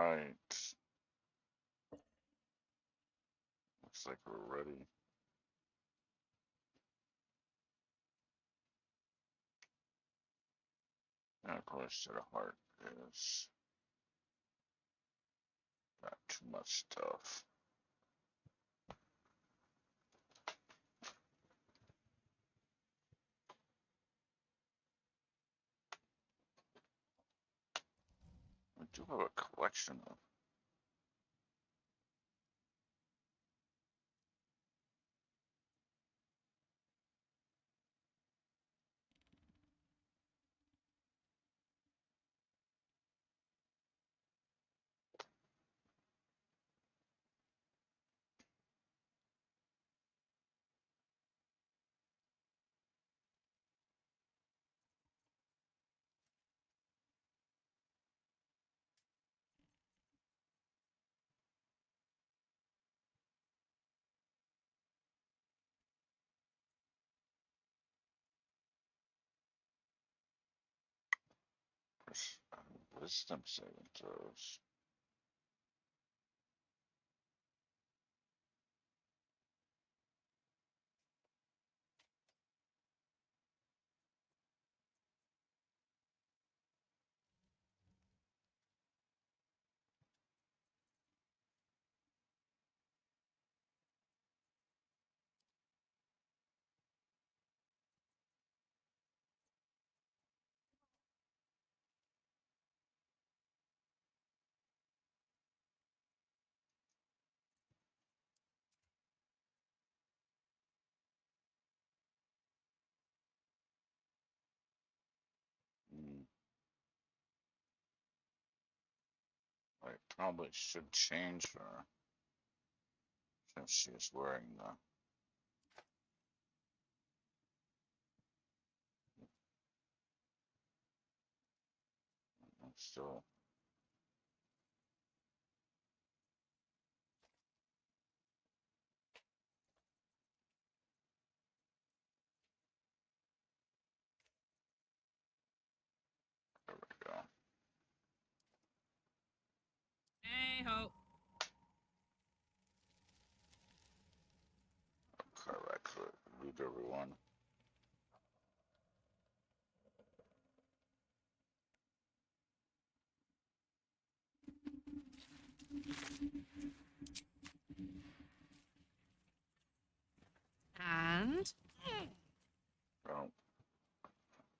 Alright. Looks like we're ready. And of course, Shadowheart is not too much stuff. We do have a collection of. Wisdom saving throws. I probably should change her since she is wearing the. Still. There we go. Hey ho. Correct. Read everyone. And Well,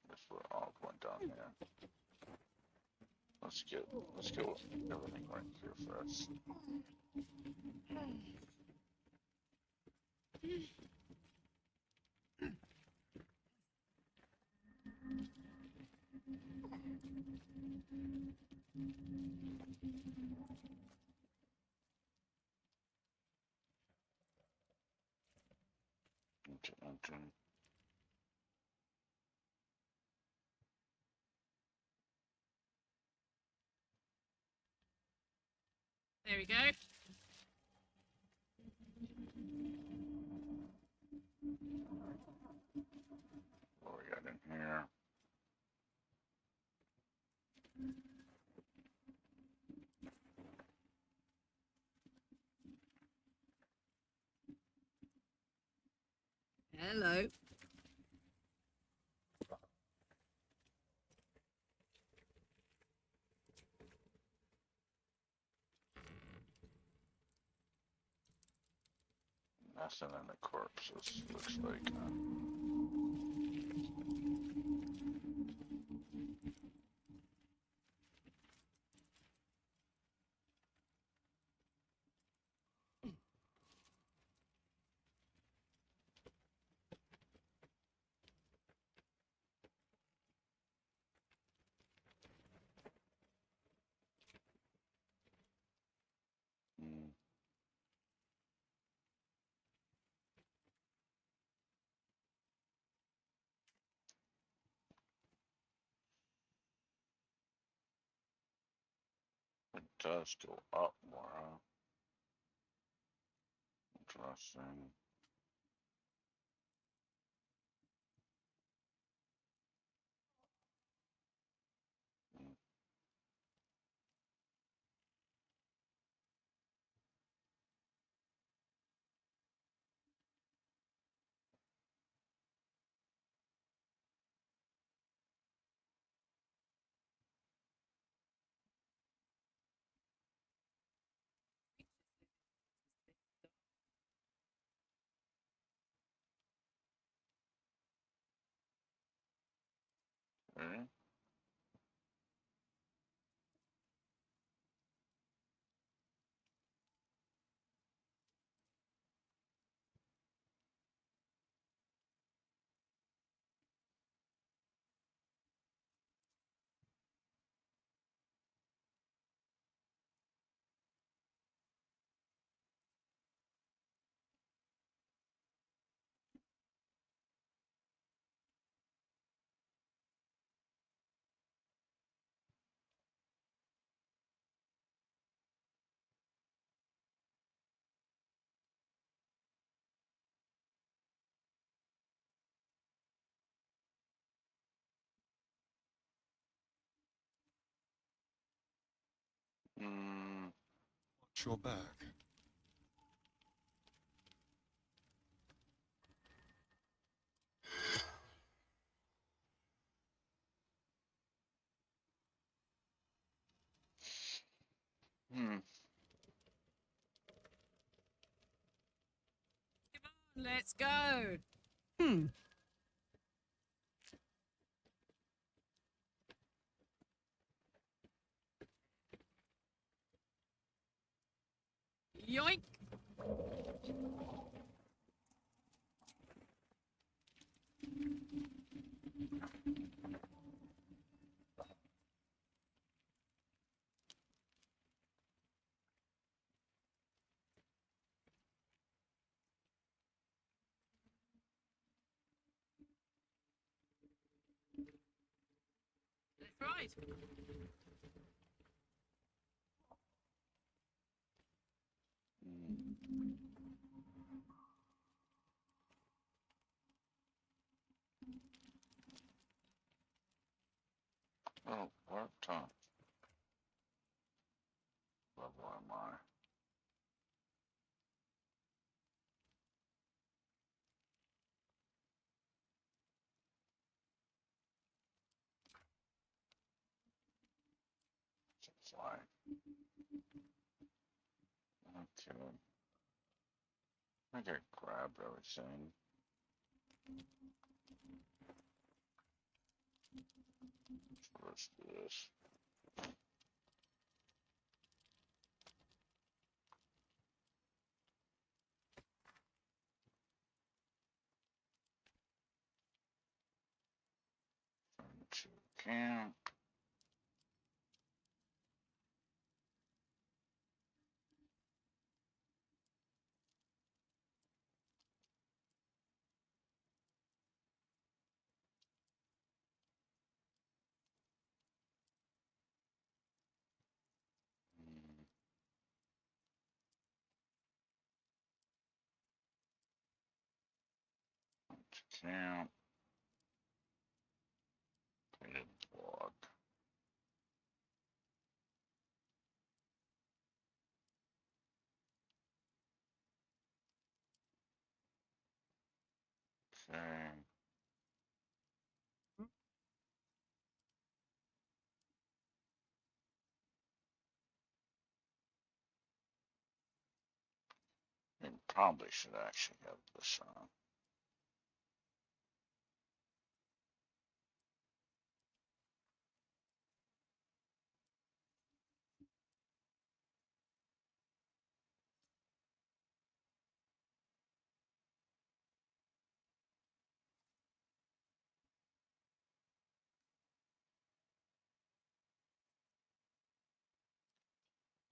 guess we're all going down here. Let's get everything right here first. Enter. there we go. What we got in here? Hello. Nothing in the corpses, looks like. Mm. It does go up more, huh? Interesting. Mm. Hmm. Watch your back. Hmm. Come on, let's go. Yoink. Let's ride. Hmm. Oh, what time? Level am I? Fly. Okay. I think I grabbed everything. What's this? To camp. Hmm. To camp. Painted log. Okay. I probably should actually have this on.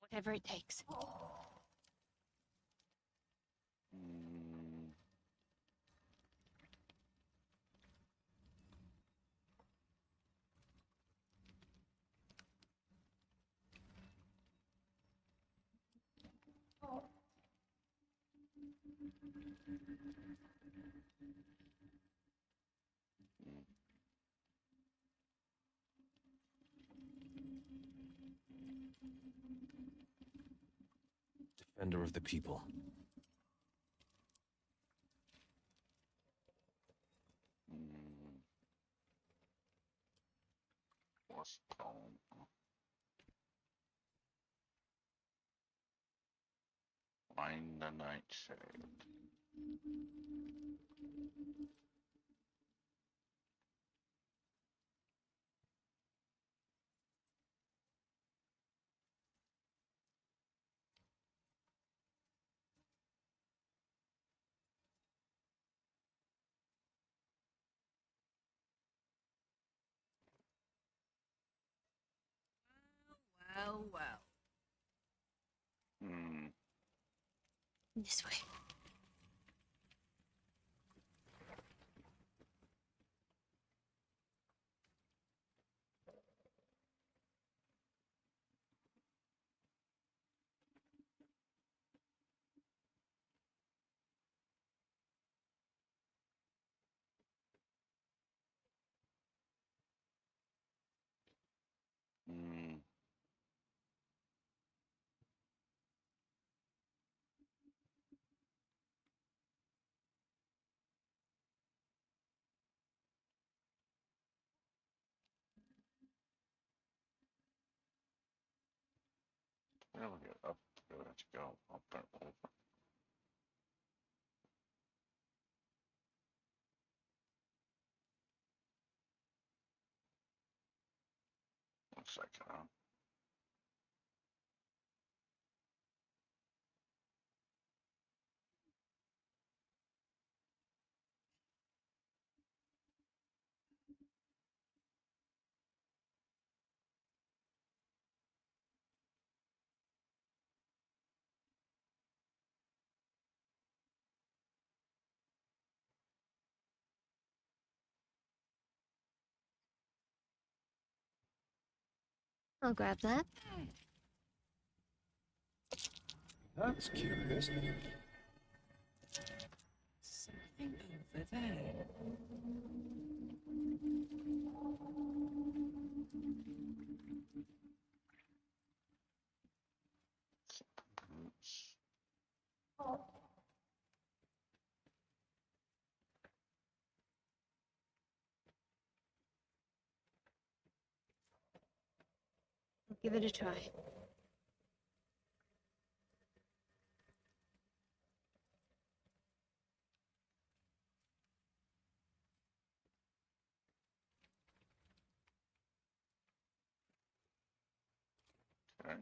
Whatever it takes. Hmm. Defender of the people. Hmm. What's the poem? Find the nightshade. Well, well. Hmm. This way. Hmm. Where we get up? Where to go? Up and over. Looks like it, huh? I'll grab that. That's curious. Something over there. Roots. I'll give it a try. Okay.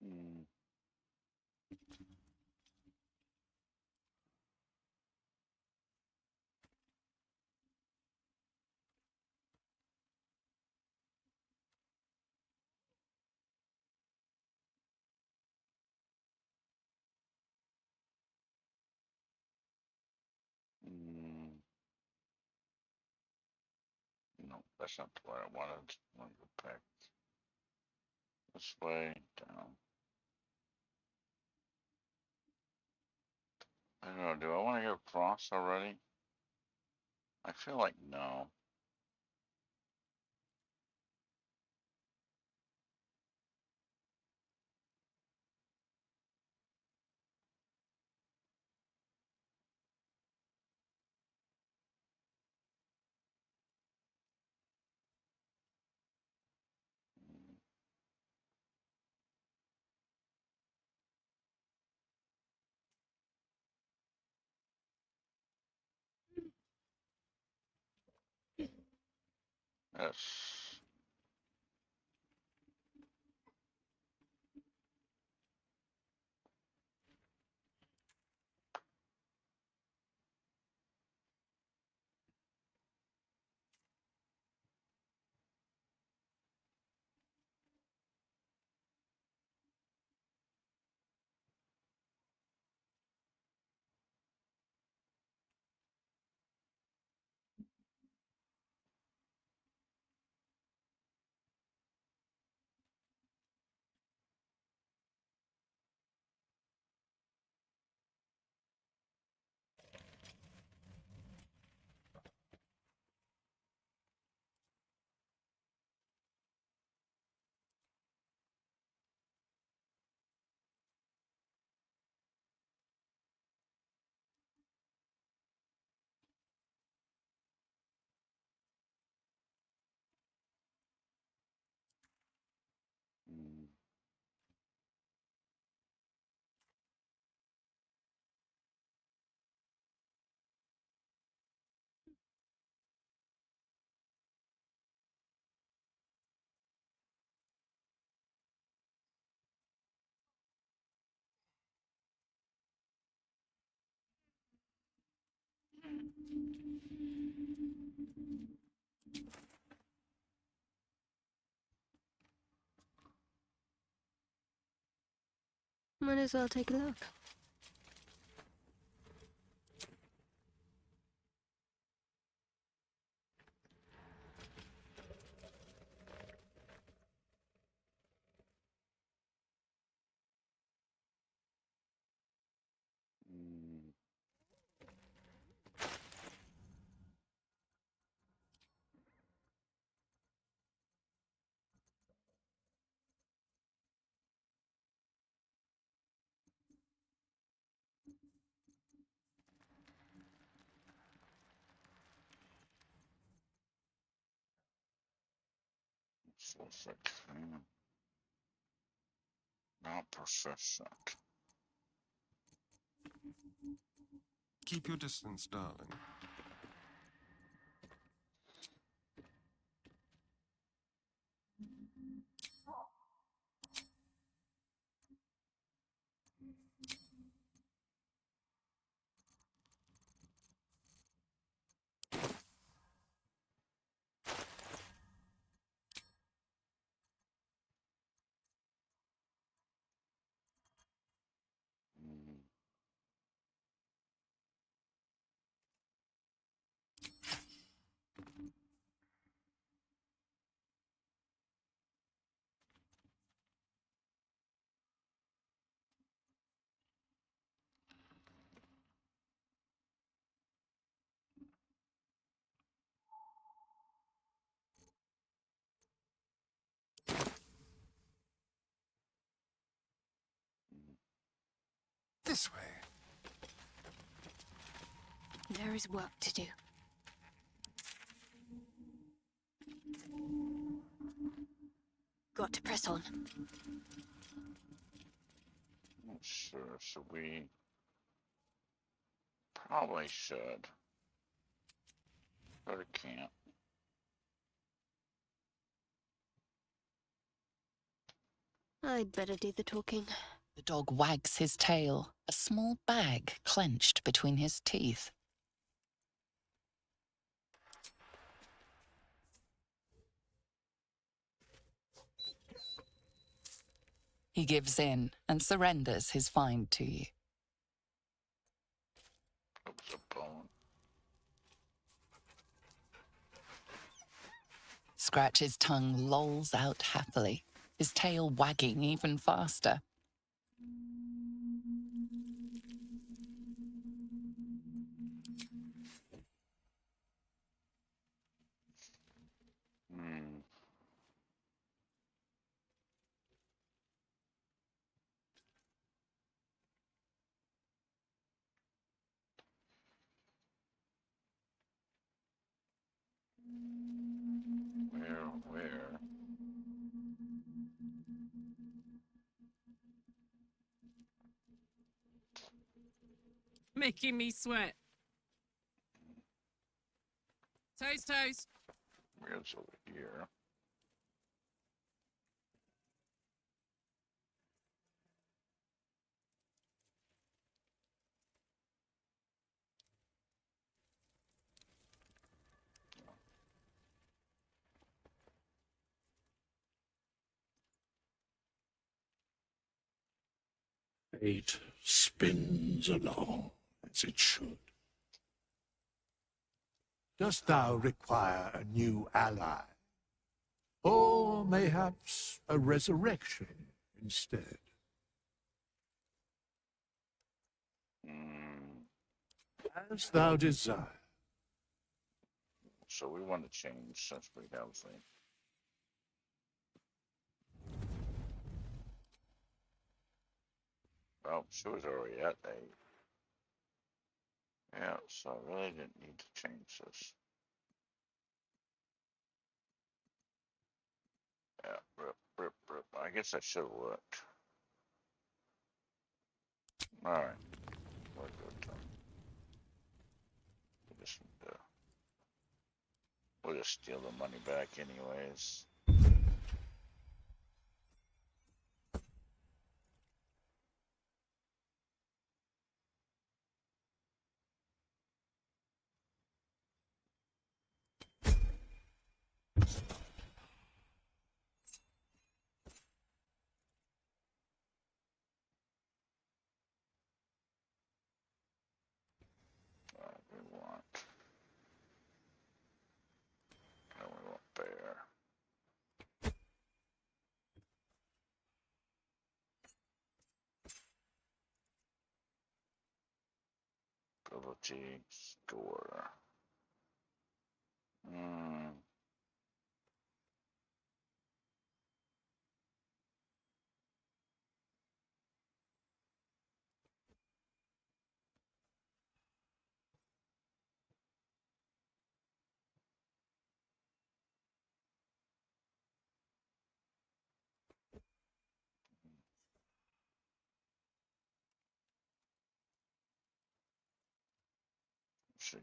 Hmm. Hmm. No, that's not the way I wanted. I want to go back this way, down. I don't know. Do I want to go across already? I feel like no. Yes. Might as well take a look. Mm. Perfect. Not proficient. Keep your distance, darling. Mm. This way. There is work to do. Got to press on. Not sure. Should we? Probably should. Go to camp. I'd better do the talking. The dog wags his tail, a small bag clenched between his teeth. He gives in and surrenders his find to you. It was a bone. Scratch's tongue lolls out happily, his tail wagging even faster. Hmm. Where? Making me sweat. Toes, toes. Where's over here? Fate spins along as it should. Dost thou require a new ally? Or mayhaps a resurrection instead? Hmm. As thou desire. So we want to change since we have the. Oh, she was already at 8. Yeah, so I really didn't need to change this. Yeah, rip. I guess I should have looked. Alright. We're good then. We'll just steal the money back anyways. ability score.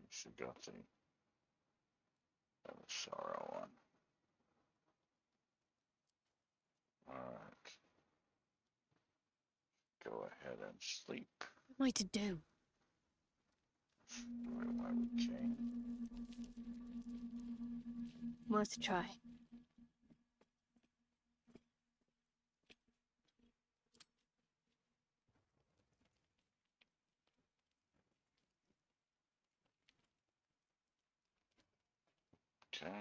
She got the sorrow one. Alright. Go ahead and sleep. What am I to do? Why we came. Worth a try. Okay.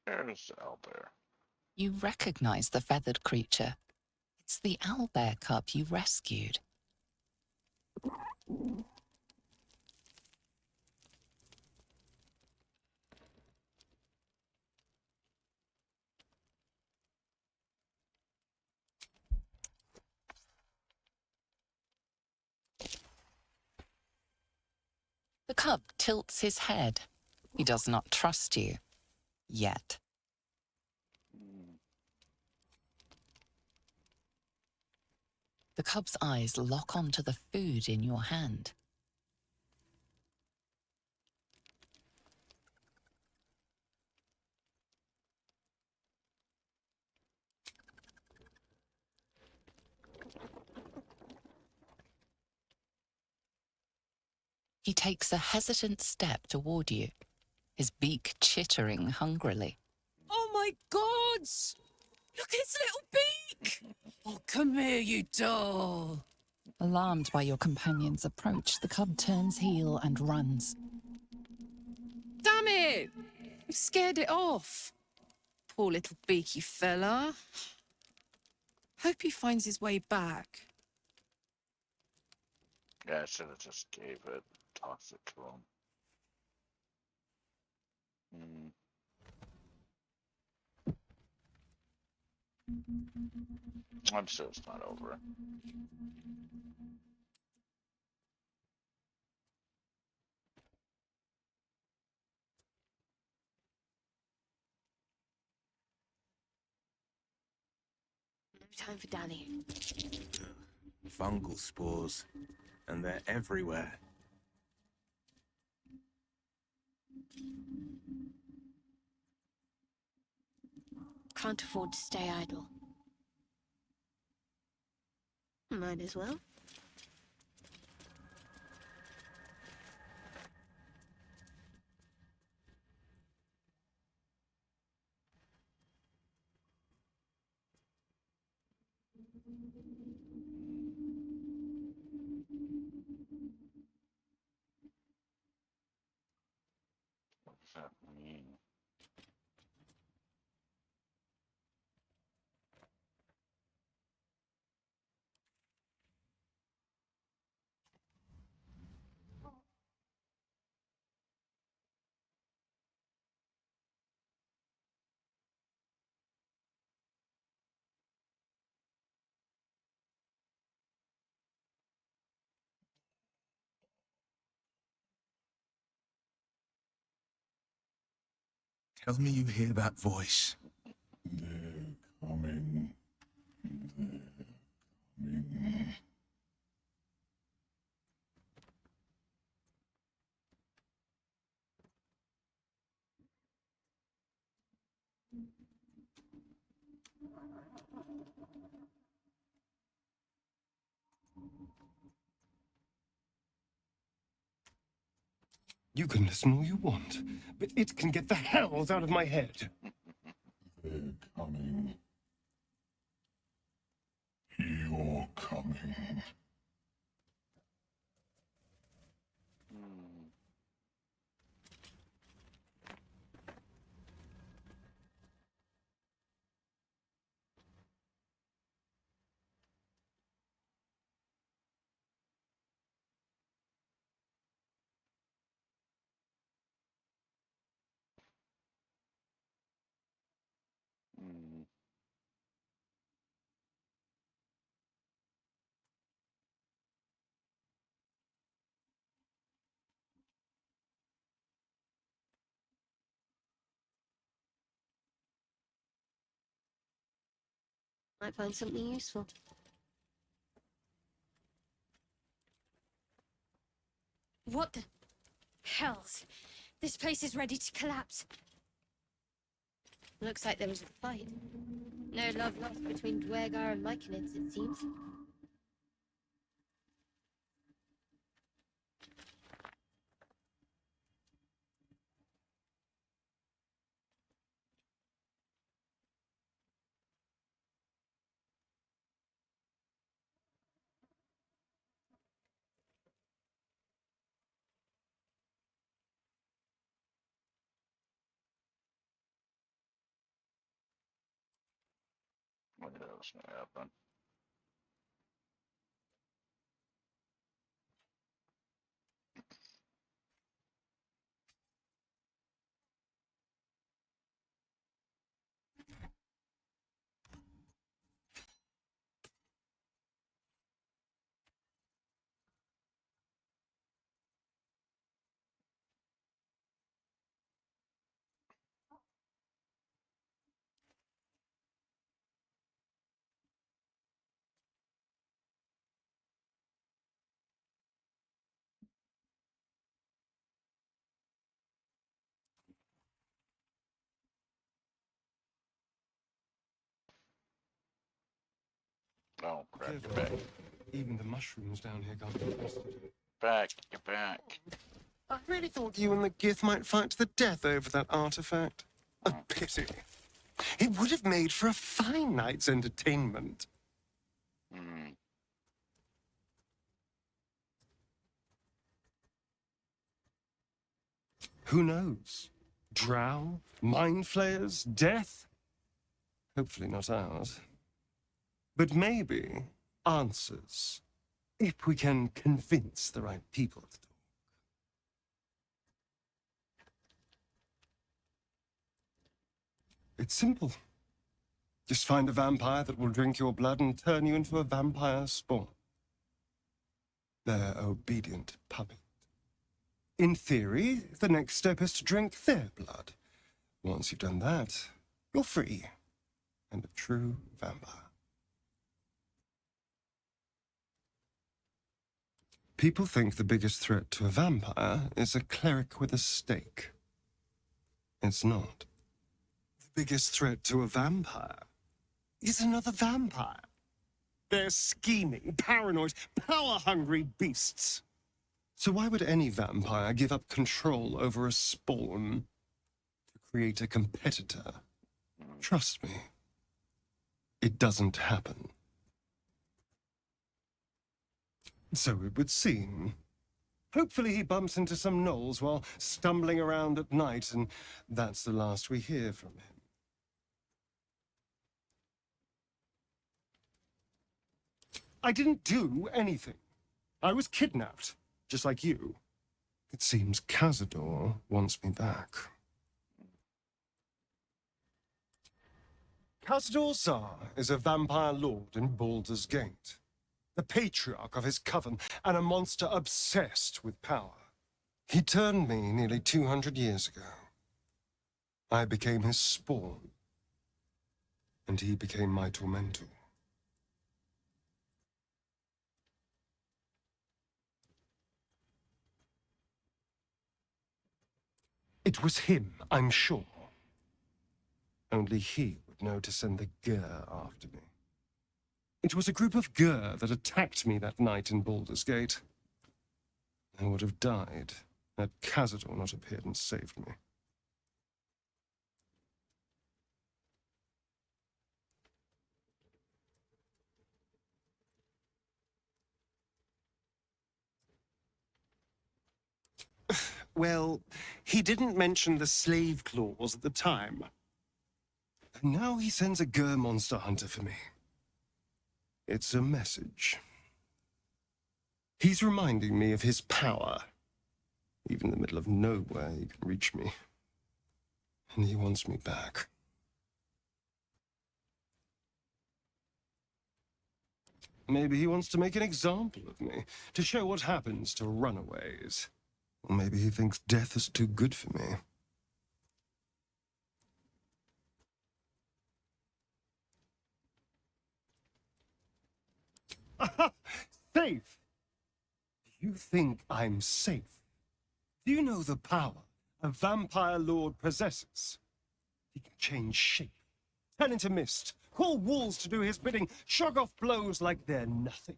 There's the owlbear. You recognize the feathered creature. It's the owlbear cub you rescued. The cub tilts his head. He does not trust you. Yet. The cub's eyes lock onto the food in your hand. He takes a hesitant step toward you, his beak chittering hungrily. Oh my gods! Look at its little beak! Oh, come here, you doll. Alarmed by your companion's approach, the cub turns heel and runs. Damn it! You scared it off. Poor little beaky fella. Hope he finds his way back. Yeah, I should have just gave it, tossed it to him. I'm sure it's not over. No time for dallying. Fungal spores, and they're everywhere. Can't afford to stay idle. Might as well. What does that mean? Tell me you hear that voice. They're coming. They're coming. You can listen all you want, but it can get the hells out of my head. They're coming. You're coming. Might find something useful. What the hells? This place is ready to collapse. Looks like there was a fight. No love lost between Dwergar and Myconids, it seems. What else happened? Oh crap, you're back. Even the mushrooms down here can't be trusted. Back, you're back. I really thought you and the Gith might fight to the death over that artifact. A pity. It would have made for a fine night's entertainment. Hmm. Who knows? Drow? Mindflayers? Death? Hopefully not ours. But maybe answers, if we can convince the right people to talk. It's simple. Just find a vampire that will drink your blood and turn you into a vampire spawn. Their obedient puppet. In theory, the next step is to drink their blood. Once you've done that, you're free and a true vampire. People think the biggest threat to a vampire is a cleric with a stake. It's not. The biggest threat to a vampire is another vampire. They're scheming, paranoid, power-hungry beasts. So why would any vampire give up control over a spawn to create a competitor? Trust me, it doesn't happen. So it would seem. Hopefully he bumps into some gnolls while stumbling around at night, and that's the last we hear from him. I didn't do anything. I was kidnapped, just like you. It seems Cazador wants me back. Cazador Zar is a vampire lord in Baldur's Gate, the patriarch of his coven, and a monster obsessed with power. He turned me nearly 200 years ago. I became his spawn, and he became my tormentor. It was him, I'm sure. Only he would know to send the Gur after me. It was a group of Gur that attacked me that night in Baldur's Gate. I would have died had Cazador not appeared and saved me. Well, he didn't mention the slave clause at the time. And now he sends a Gur monster hunter for me. It's a message. He's reminding me of his power. Even in the middle of nowhere, he can reach me. And he wants me back. Maybe he wants to make an example of me, to show what happens to runaways. Or maybe he thinks death is too good for me. Safe? You think I'm safe? Do you know the power a vampire lord possesses? He can change shape, turn into mist, call walls to do his bidding, shrug off blows like they're nothing.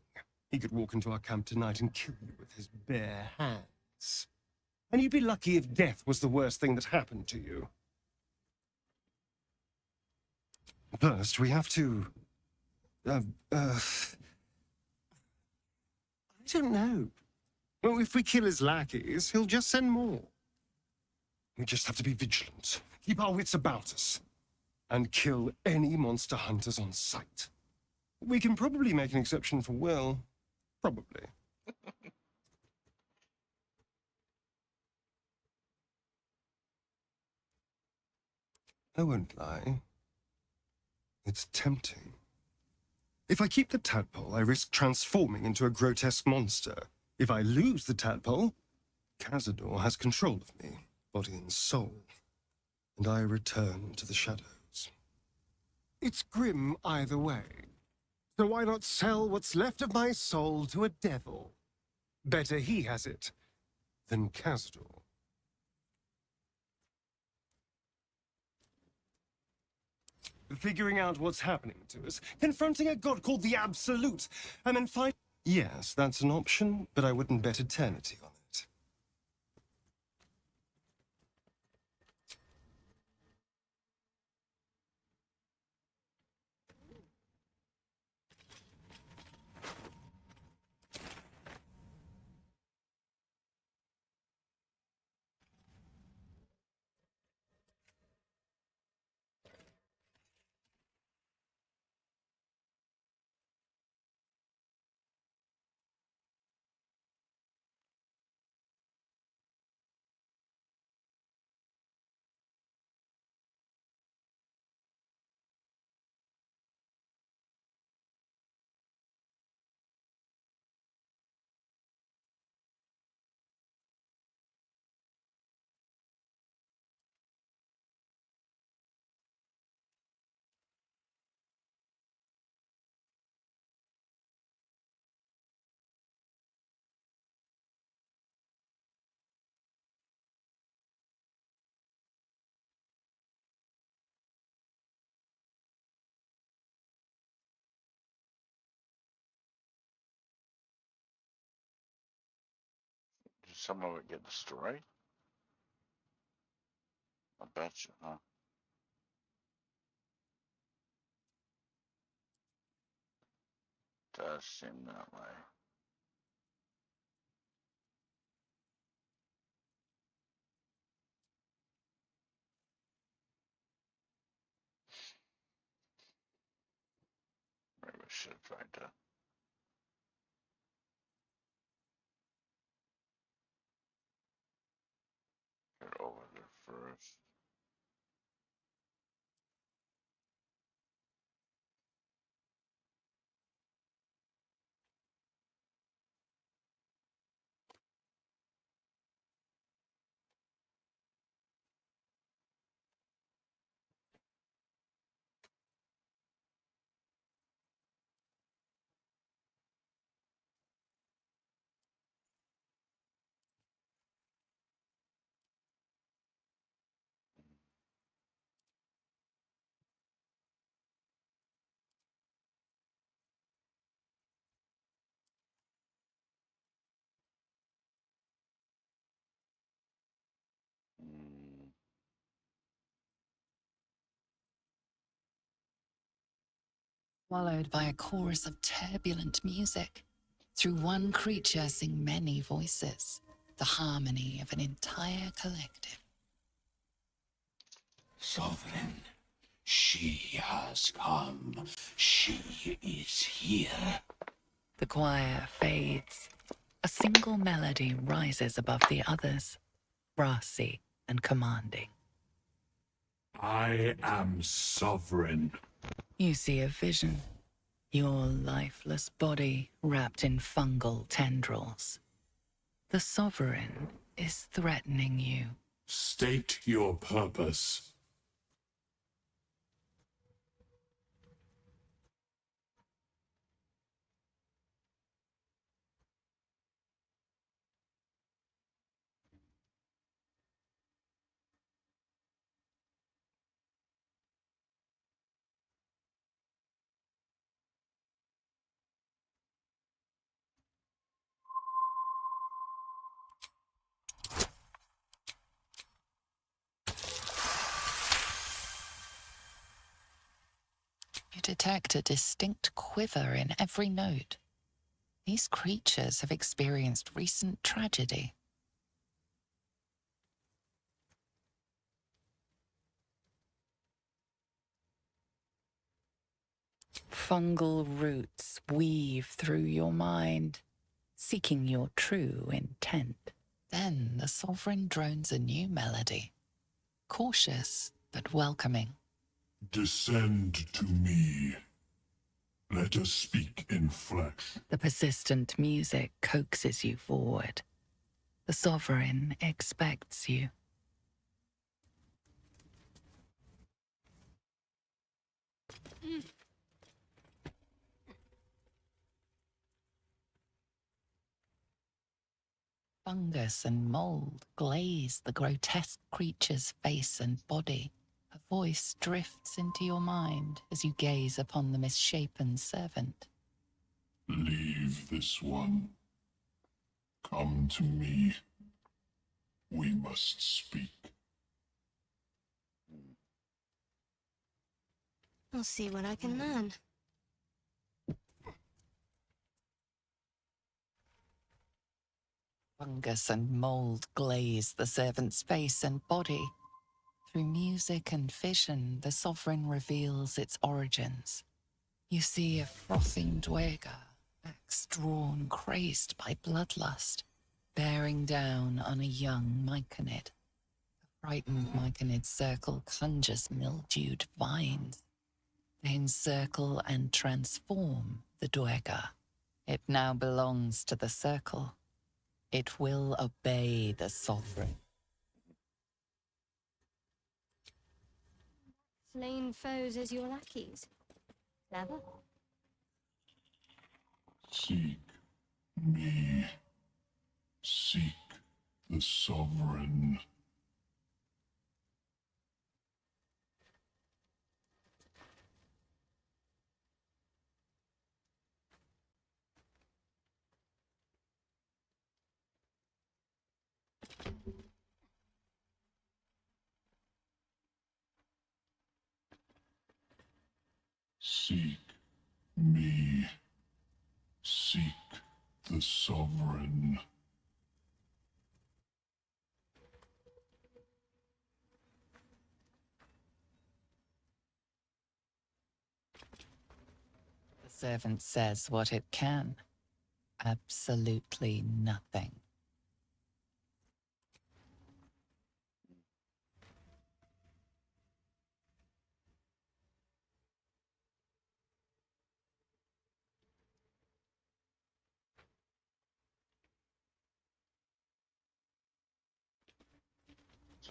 He could walk into our camp tonight and kill you with his bare hands. And you'd be lucky if death was the worst thing that happened to you. First, we have to... I don't know. Well, if we kill his lackeys, he'll just send more. We just have to be vigilant, keep our wits about us, and kill any monster hunters on sight. We can probably make an exception for Will. Probably. I won't lie. It's tempting. If I keep the tadpole, I risk transforming into a grotesque monster. If I lose the tadpole, Cazador has control of me, body and soul, and I return to the shadows. It's grim either way. So why not sell what's left of my soul to a devil? Better he has it than Cazador. Figuring out what's happening to us, confronting a god called the Absolute, and then find... Yes, that's an option, but I wouldn't bet eternity on it. Did some of it get destroyed? I bet you, huh? Does seem that way. Maybe I should have tried to get over there first. Mm, Followed by a chorus of turbulent music. Through one creature sing many voices, the harmony of an entire collective. Sovereign, she has come. She is here. The choir fades. A single melody rises above the others, brassy and commanding. I am sovereign. You see a vision. Your lifeless body wrapped in fungal tendrils. The sovereign is threatening you. State your purpose. You detect a distinct quiver in every note. These creatures have experienced recent tragedy. Fungal roots weave through your mind, seeking your true intent. Then the sovereign drones a new melody, cautious but welcoming. Descend to me. Let us speak in flesh. The persistent music coaxes you forward. The sovereign expects you. Fungus and mold glaze the grotesque creature's face and body. A voice drifts into your mind as you gaze upon the misshapen servant. Leave this one. Come to me. We must speak. I'll see what I can learn. Fungus and mold glaze the servant's face and body. Through music and vision, the sovereign reveals its origins. You see a frothing duergar, axe drawn, crazed by bloodlust, bearing down on a young myconid. The frightened myconid's circle conjures mildewed vines. They encircle and transform the duergar. It now belongs to the circle. It will obey the sovereign. Slain foes as your lackeys. Clever. Seek me. Seek the sovereign. Seek me. Seek the sovereign. The servant says what it can. Absolutely nothing.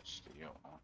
Steal, huh?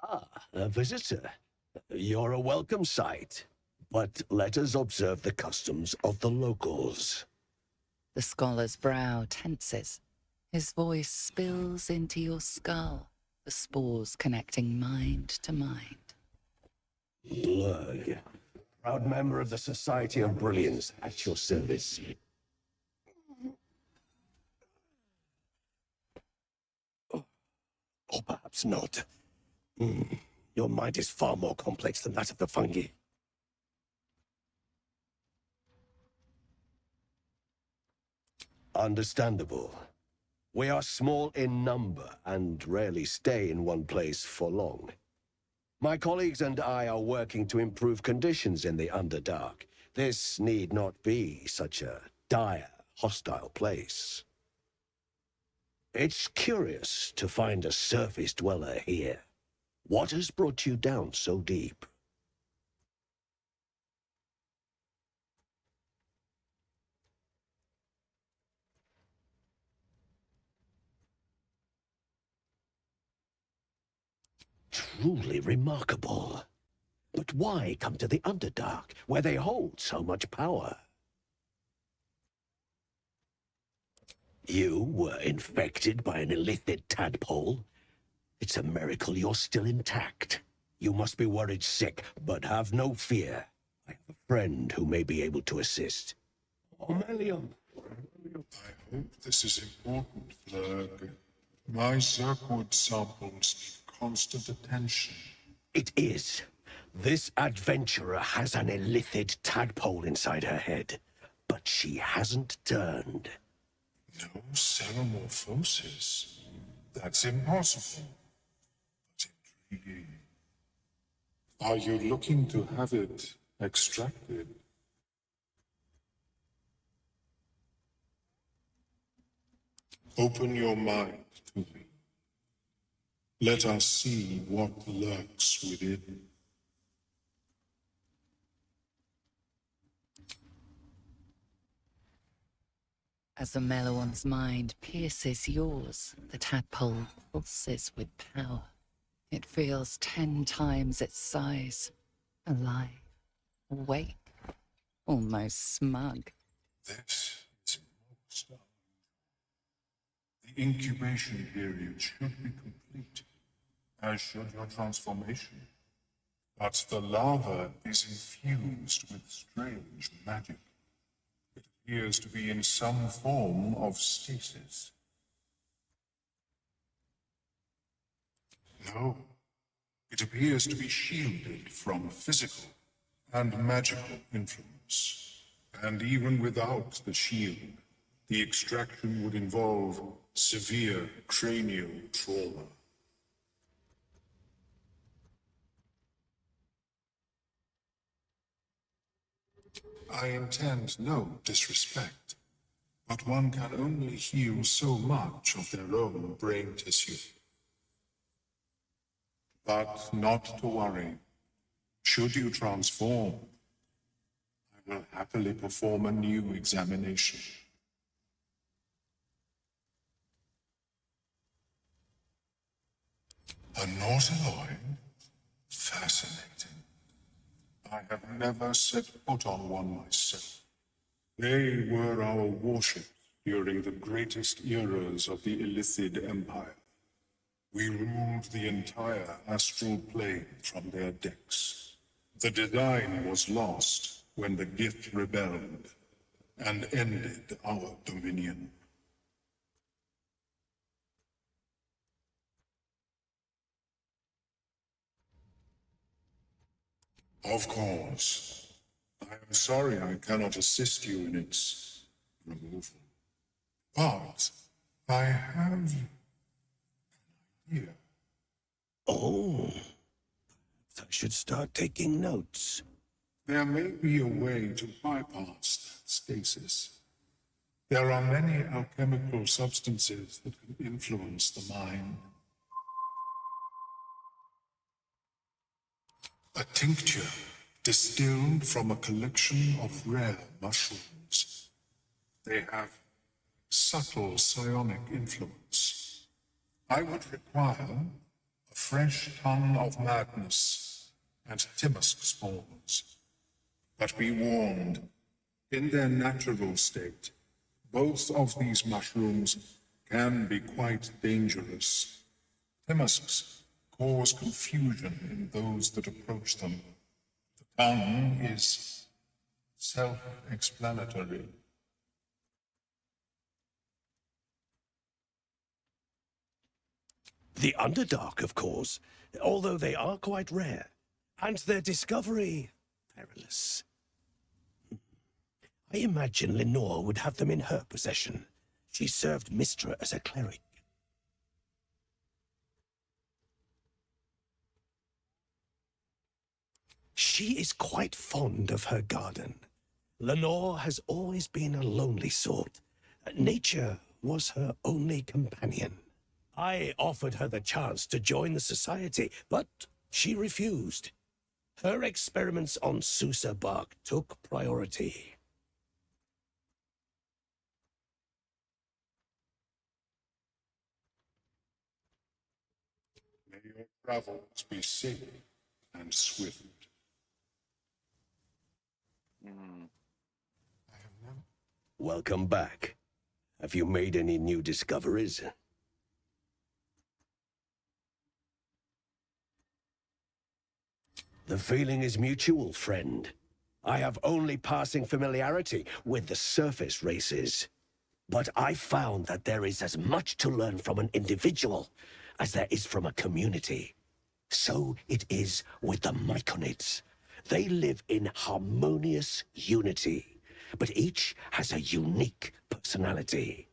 Ah, a visitor. You're a welcome sight. But let us observe the customs of the locals. The scholar's brow tenses. His voice spills into your skull, the spores connecting mind to mind. Blurg, proud member of the Society of Brilliance, at your service. Or perhaps not. Your mind is far more complex than that of the fungi. Understandable. We are small in number and rarely stay in one place for long. My colleagues and I are working to improve conditions in the Underdark. This need not be such a dire, hostile place. It's curious to find a surface dweller here. What has brought you down so deep? Truly remarkable. But why come to the Underdark, where they hold so much power? You were infected by an illithid tadpole? It's a miracle you're still intact. You must be worried sick, but have no fear. I have a friend who may be able to assist. Omelium. I hope this is important, Flurg. My Zerkwood samples need constant attention. It is. This adventurer has an illithid tadpole inside her head, but she hasn't turned. No ceremorphosis. That's impossible. But intriguing. Are you looking to have it extracted? Open your mind to me. Let us see what lurks within. As the Meloan's mind pierces yours, the tadpole pulses with power. It feels 10 times its size. Alive, awake, almost smug. This is most unusual. The incubation period should be complete, as should your transformation. But the larva is infused with strange magic. It appears to be in some form of stasis. No, it appears to be shielded from physical and magical influence. And even without the shield, the extraction would involve severe cranial trauma. I intend no disrespect, but one can only heal so much of their own brain tissue. But not to worry. Should you transform, I will happily perform a new examination. A nautiloid? Fascinating. I have never set foot on one myself. They were our warships during the greatest eras of the Illithid Empire. We ruled the entire astral plane from their decks. The design was lost when the Gith rebelled and ended our dominion. Of course. I am sorry I cannot assist you in its removal. But I have an idea. Oh, I should start taking notes. There may be a way to bypass that stasis. There are many alchemical substances that can influence the mind. A tincture distilled from a collection of rare mushrooms. They have subtle psionic influence. I would require a fresh ton of madness and Timosk spores. But be warned, in their natural state, both of these mushrooms can be quite dangerous. Timusks cause confusion in those that approach them. The tongue is self-explanatory. The Underdark, of course, although they are quite rare, and their discovery perilous. I imagine Lenore would have them in her possession. She served Mistra as a cleric. She is quite fond of her garden. Lenore has always been a lonely sort. Nature was her only companion. I offered her the chance to join the society, but she refused. Her experiments on Susa bark took priority. May your travels be safe and swift. Welcome back. Have you made any new discoveries? The feeling is mutual, friend. I have only passing familiarity with the surface races. But I found that there is as much to learn from an individual as there is from a community. So it is with the Myconids. They live in harmonious unity, but each has a unique personality.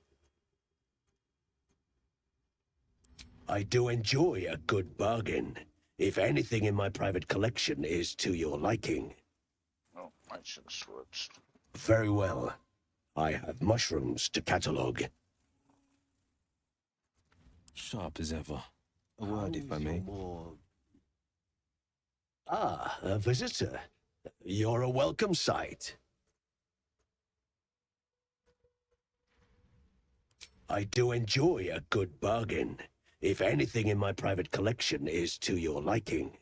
I do enjoy a good bargain, if anything in my private collection is to your liking. Oh, I should have switched. Very well. I have mushrooms to catalogue. Sharp as ever. A word, if I may. Ah, a visitor. You're a welcome sight. I do enjoy a good bargain, if anything in my private collection is to your liking.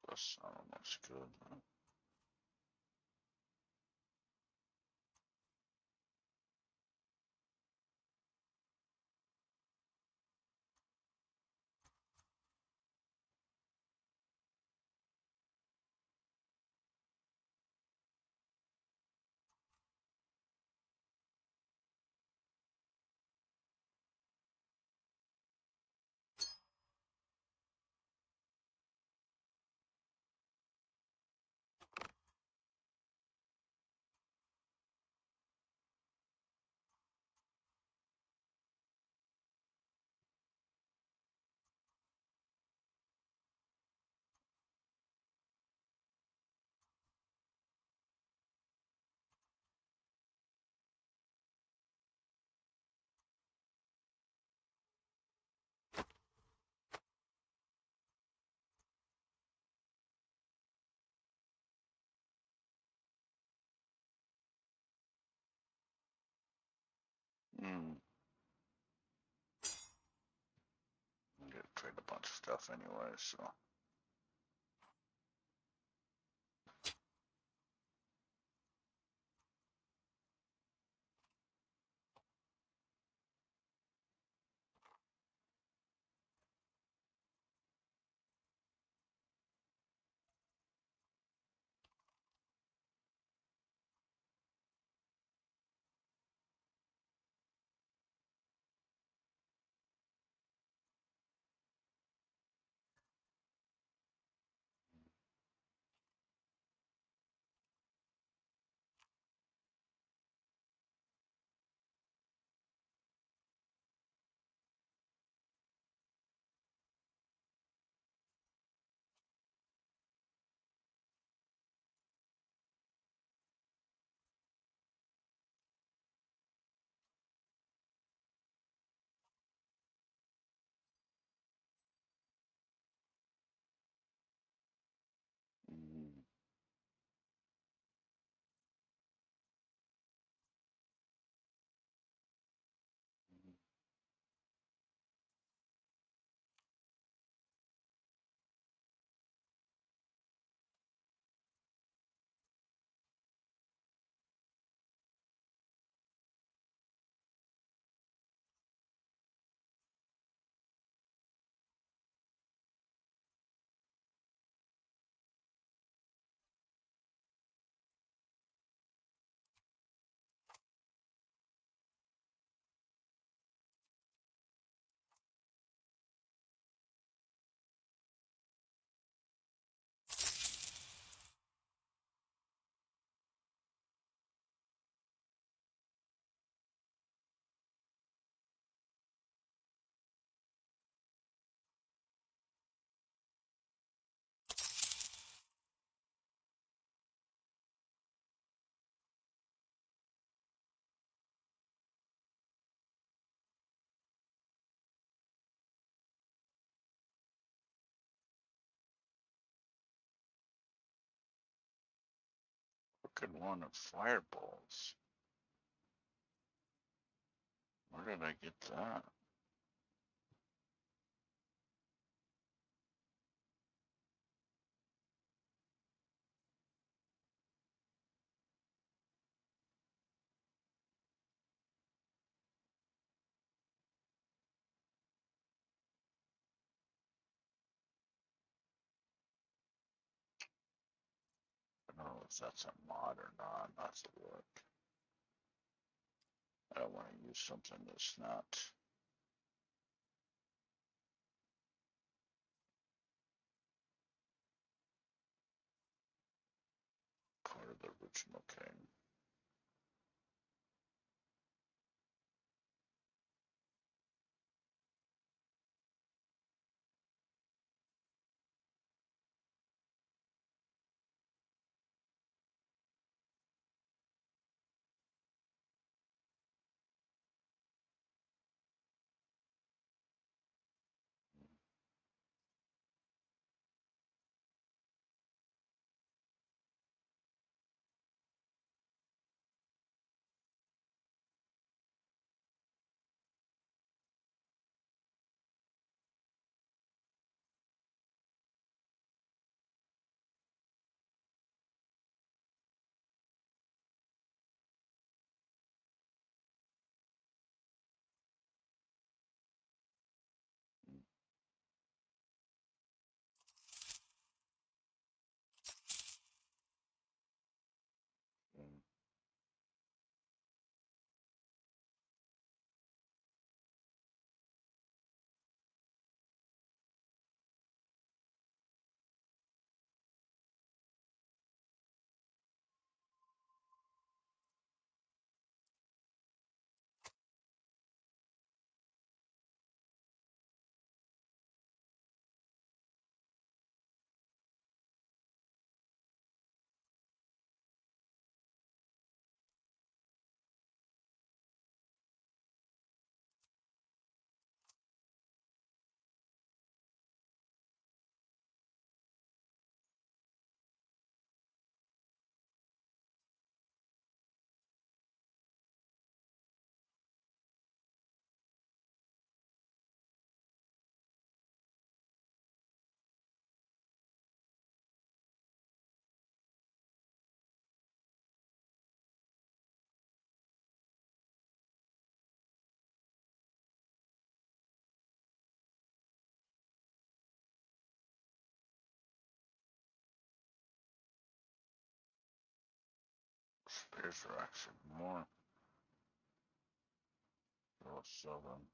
That's almost good. Huh? Hmm. I'm gonna trade a bunch of stuff anyway, so. good one of fireballs. Where did I get that? I don't know if that's a mod or not. That's a look. I don't want to use something that's not part of the original game. Mm. Spears are actually more. I'll sell them.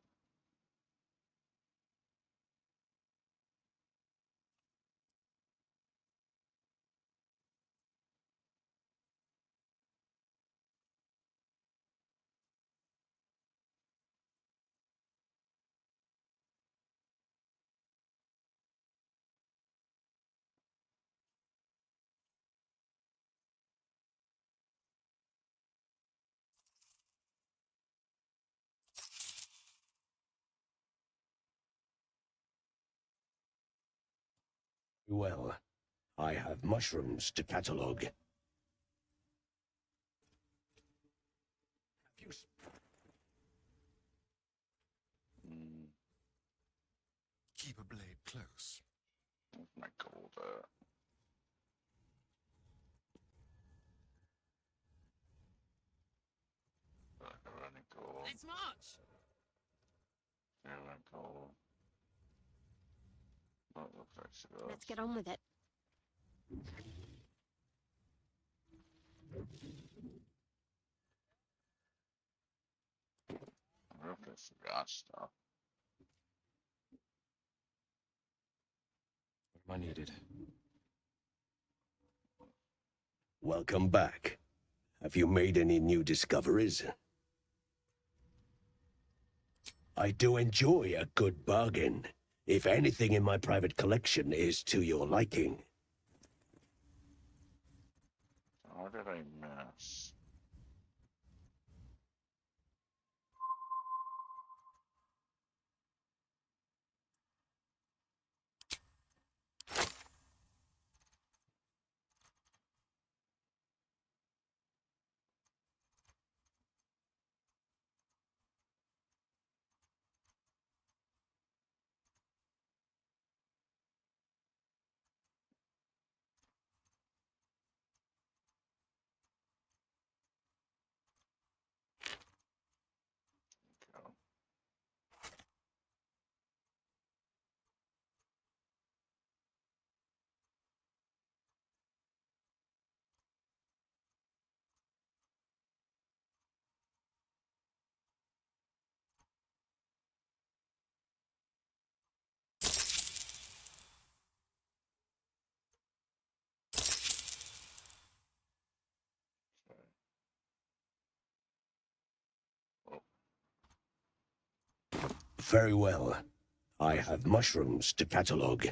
Well, I have mushrooms to catalog. Mm. Keep a blade close. Where's my gold at? Do I have any gold? Let's march. Do I have any gold? That looks like she does. Let's get on with it. I wonder if I forgot stuff. What am I needed? Welcome back. Have you made any new discoveries? I do enjoy a good bargain, if anything in my private collection is to your liking. What did I miss? Very well. I have mushrooms to catalogue.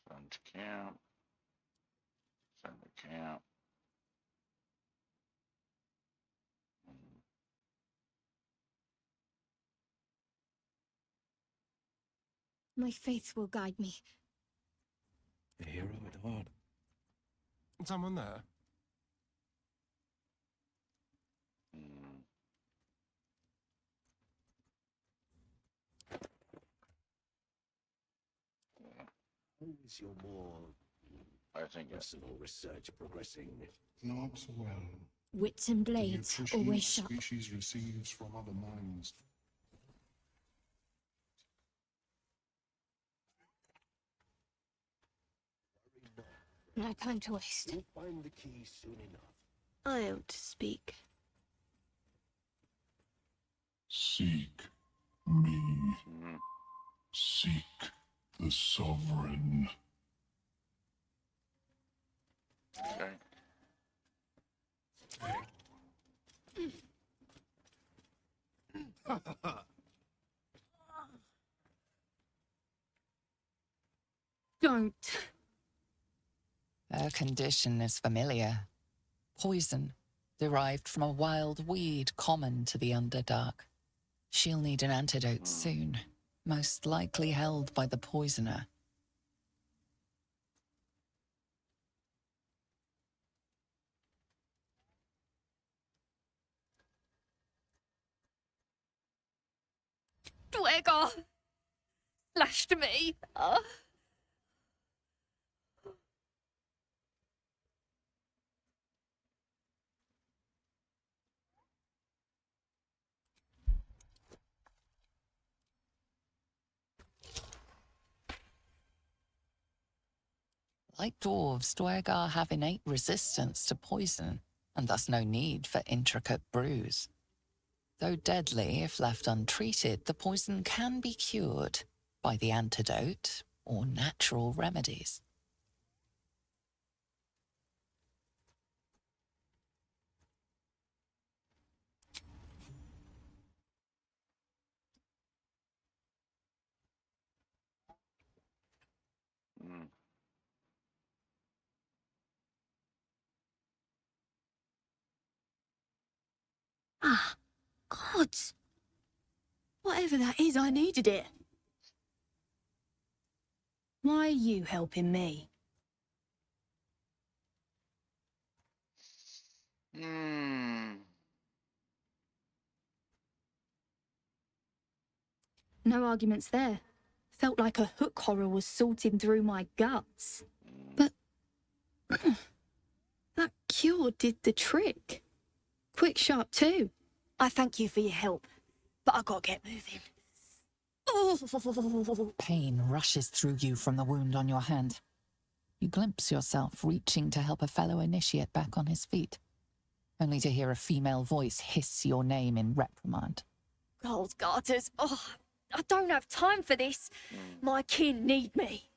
Send to camp. Send to camp. My faith will guide me. A hero at heart. Someone there? Mm, yeah, How is your more I think it. personal research progressing? Not well. Wits and The blades, nutrition always the sharp. species receives from other minds. No time to waste. You'll find the key soon enough. I ought to speak. Seek me. Mm, Seek the sovereign. okay. Don't. Her condition is familiar. Poison, derived from a wild weed common to the Underdark. She'll need an antidote soon, most likely held by the poisoner. Dwegar! Lashed me. Like dwarves, Dwegar have innate resistance to poison, and thus no need for intricate brews. Though deadly if left untreated, the poison can be cured by the antidote or natural remedies. Mm, Ah, gods! Whatever that is, I needed it. Why are you helping me? mm, No arguments there. Felt like a hook horror was sorting through my guts. mm. But that cure did the trick. Quick, sharp too. I thank you for your help, but I gotta get moving. Oh. Pain rushes through you from the wound on your hand. You glimpse yourself reaching to help a fellow initiate back on his feet, only to hear a female voice hiss your name in reprimand. Gold garters. Oh, I don't have time for this. My kin need me.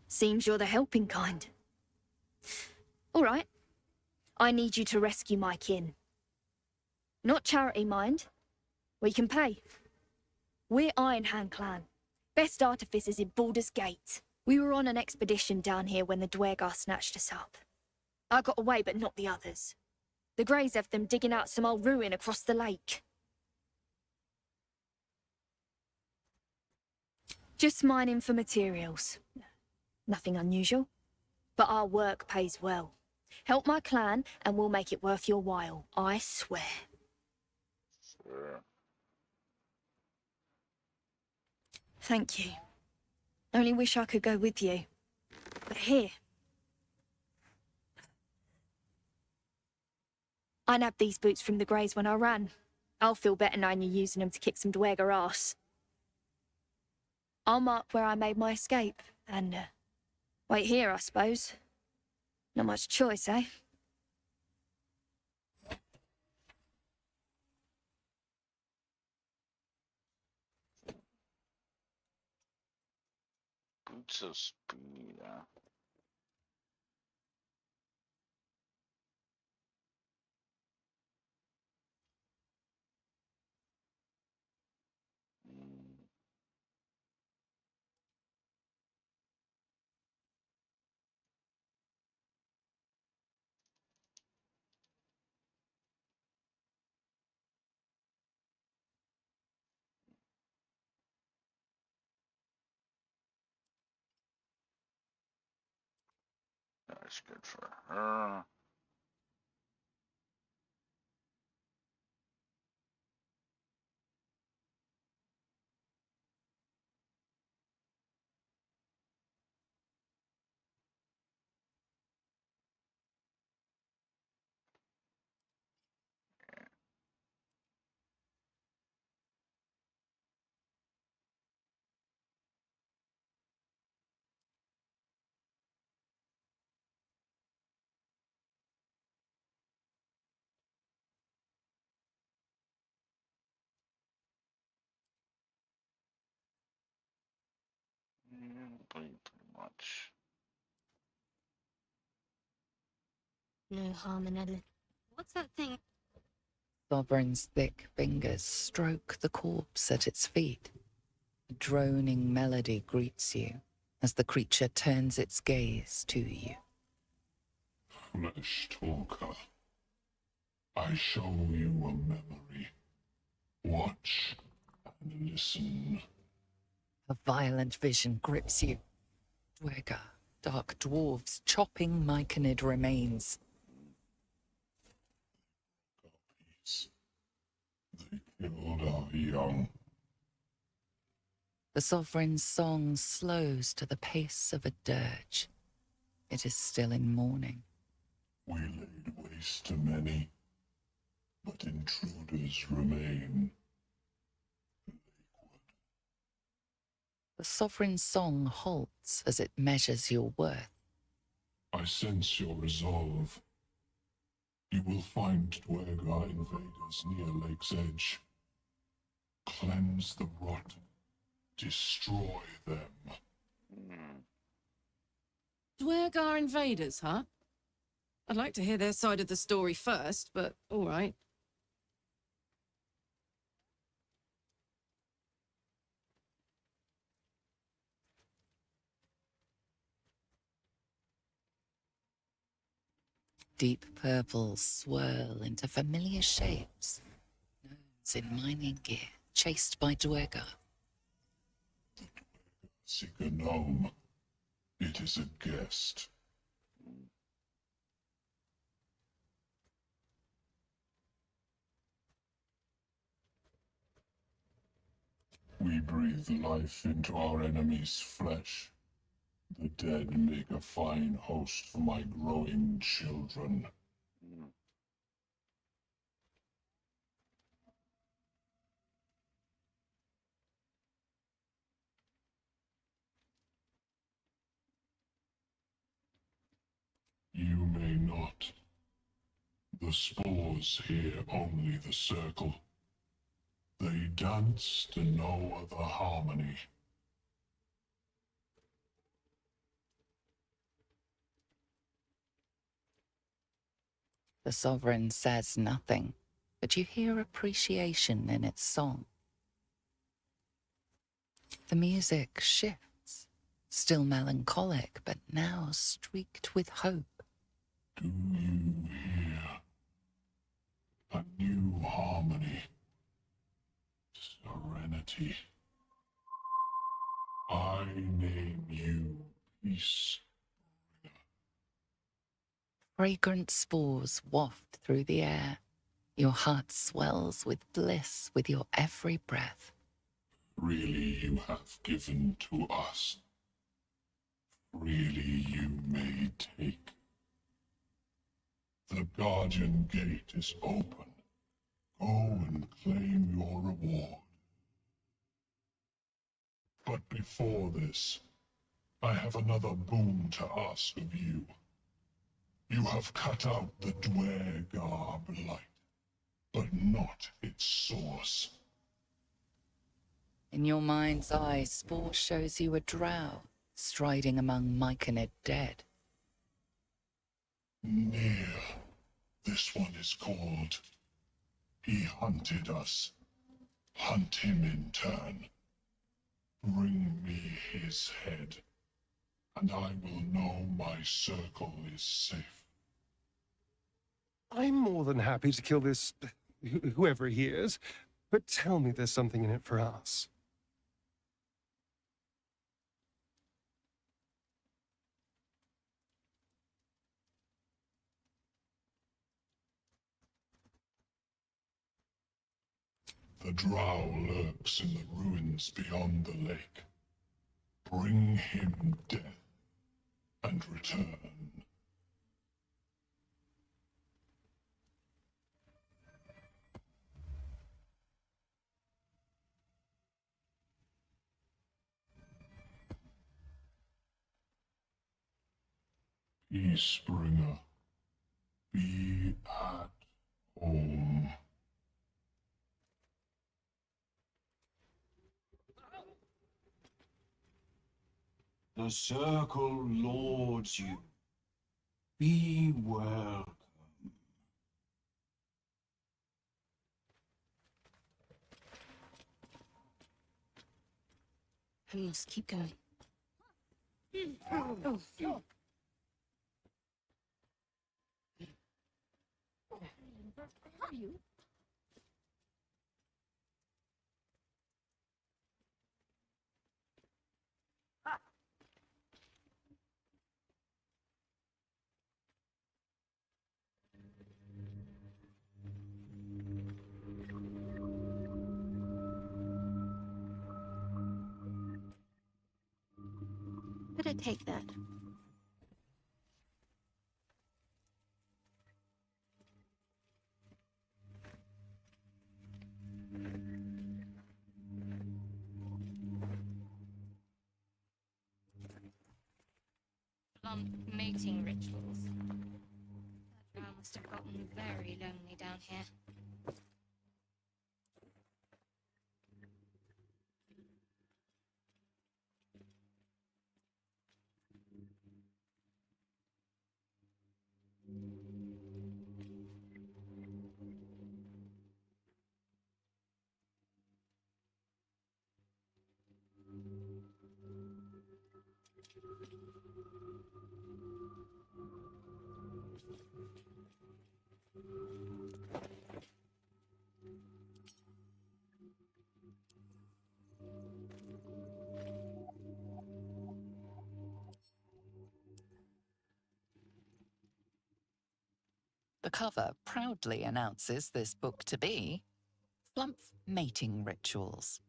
Seems you're the helping kind. All right. I need you to rescue my kin. Not charity, mind. We can pay. We're Iron Hand Clan. Best artificers in Baldur's Gate. We were on an expedition down here when the Dwegar snatched us up. I got away, but not the others. The Greys have them digging out some old ruin across the lake. Just mining for materials. Nothing unusual. But our work pays well. Help my clan and we'll make it worth your while, I swear. Sure. Thank you. Only wish I could go with you. But here, I nabbed these boots from the Greys when I ran. I'll feel better knowing you're using them to kick some dweger ass. I'll mark where I made my escape, and wait here, I suppose. Not much choice, eh? Boots of speed, That's good for her. Pretty much. No harm in a little. What's that thing? Sovereign's thick fingers stroke the corpse at its feet. A droning melody greets you as the creature turns its gaze to you. Flesh talker, I show you a memory. Watch and listen. A violent vision grips you. Dweger, dark dwarves chopping myconid remains. They killed our young. The sovereign's song slows to the pace of a dirge. It is still in mourning. We laid waste to many, but intruders remain. The sovereign's song halts as it measures your worth. I sense your resolve. You will find Dweger invaders near Lake's Edge. Cleanse the rot. Destroy them. Dwergar invaders, huh? I'd like to hear their side of the story first, but all right. Deep purples swirl into familiar shapes. Gnomes in mining gear, chased by Dweger. Seek a gnome. It is a guest. We breathe life into our enemy's flesh. The dead make a fine host for my growing children. You may not. The spores hear only the circle. They dance to no other harmony. The sovereign says nothing, but you hear appreciation in its song. The music shifts, still melancholic, but now streaked with hope. Do you hear? A new harmony. Serenity. I name you peace. Fragrant spores waft through the air. Your heart swells with bliss with your every breath. Freely you have given to us. Freely you may take. The Guardian Gate is open. Go and claim your reward. But before this, I have another boon to ask of you. You have cut out the Dwergar blight, but not its source. In your mind's eye, Spore shows you a drow, striding among myconid dead. Near. This one is called. He hunted us. Hunt him in turn. Bring me his head, and I will know my circle is safe. I'm more than happy to kill this, whoever he is, but tell me there's something in it for us. The drow lurks in the ruins beyond the lake. Bring him death, and return. Peacebringer, be at home. The circle lauds you. Be welcome. I must keep going. Better take that. Blunt mating rituals. That drow must have gotten very lonely down here. The cover proudly announces this book to be Flump Mating Rituals.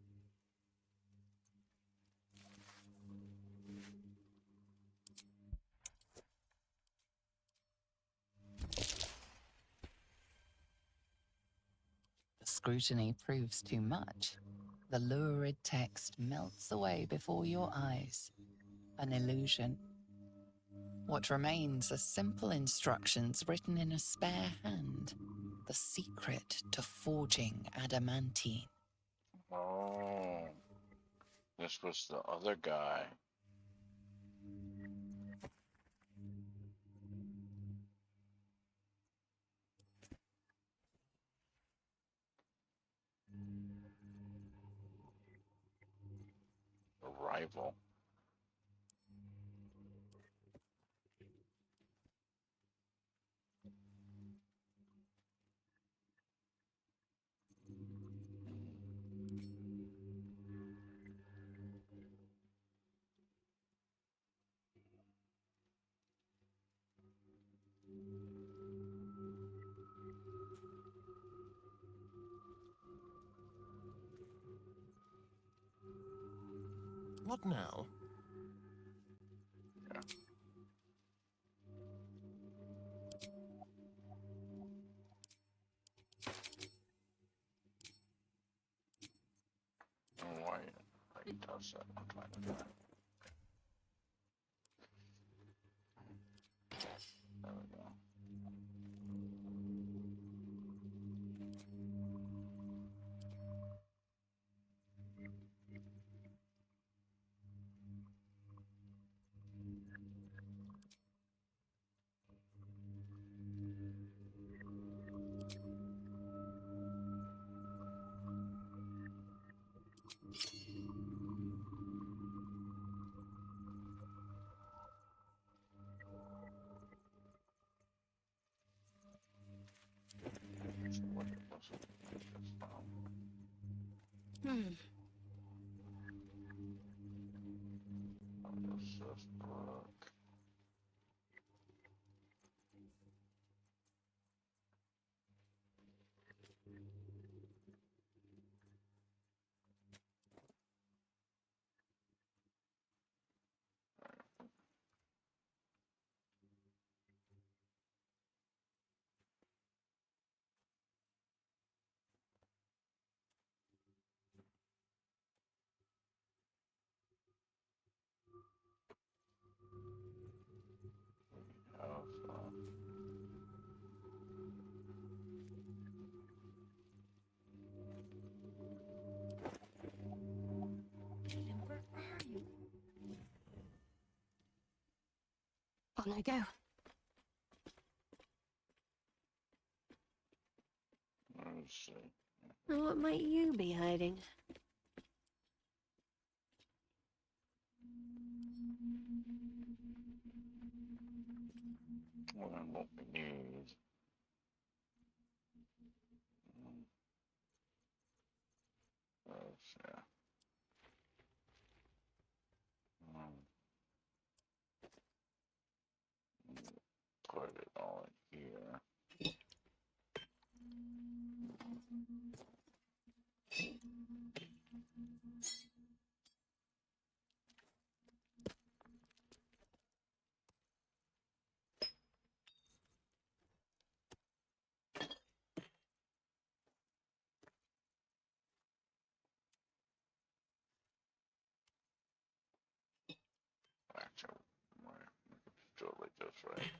The scrutiny proves too much. The lurid text melts away before your eyes. An illusion. What remains are simple instructions written in a spare hand. The secret to forging adamantine. Oh, this was the other guy. The rival. What now? Yeah. What's that I'm trying to find? There we go. So what it was just this book. Have Where are you? On I go. let's see. What might you be hiding? Well, then what we need. Yeah. Put it all in here. Actually, do it like this, right?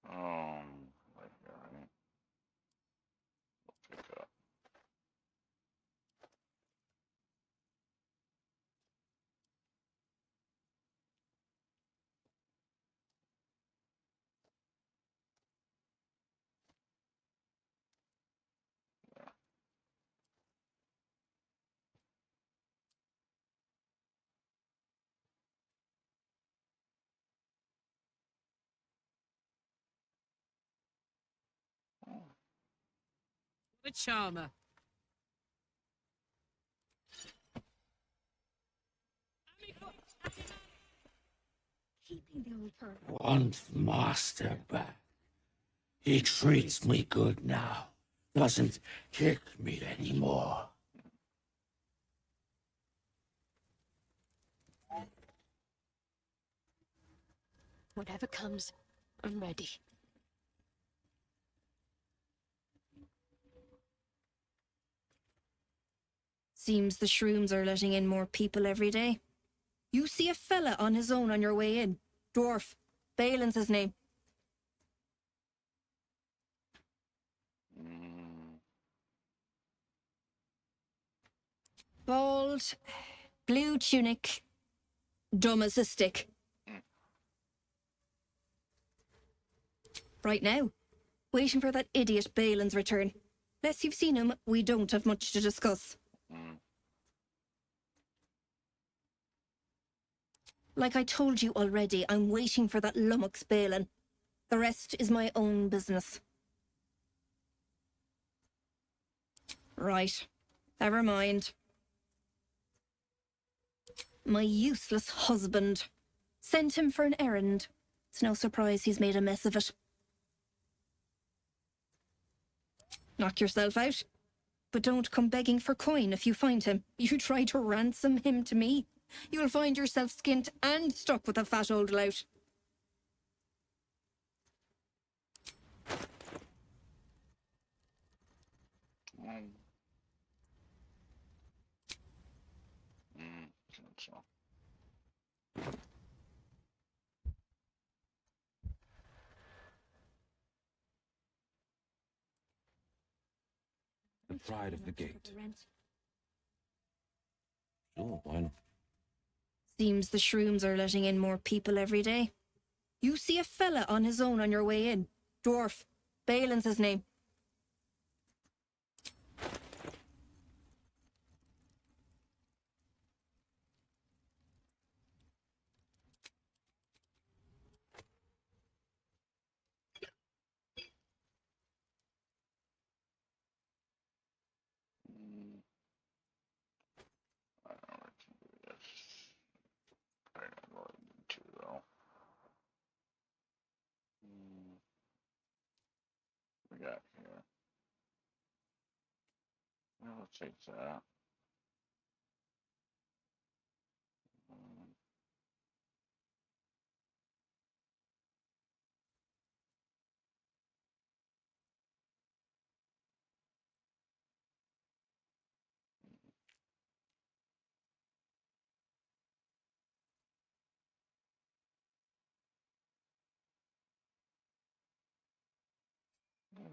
Right here, right? We'll pick up. The charmer. Keeping the old pearl. Want master back. He treats me good now. Doesn't kick me anymore. Whatever comes, I'm ready. Seems the shrooms are letting in more people every day. You see a fella on his own on your way in. Dwarf. Balin's his name. Bald, blue tunic, dumb as a stick. Right now, waiting for that idiot Balin's return. Unless you've seen him, we don't have much to discuss. Like I told you already, I'm waiting for that lummox Balin. The rest is my own business. Right. Never mind. My useless husband. Sent him for an errand. It's no surprise he's made a mess of it. Knock yourself out. But don't come begging for coin if you find him. You try to ransom him to me, you'll find yourself skint and stuck with a fat old lout. Cancel. The pride of the gate. Sure, why not? Seems the shrooms are letting in more people every day. You see a fella on his own on your way in. Dwarf. Balin's his name. I don't know what to do this. I don't know what to do though. We got here. I'll take that.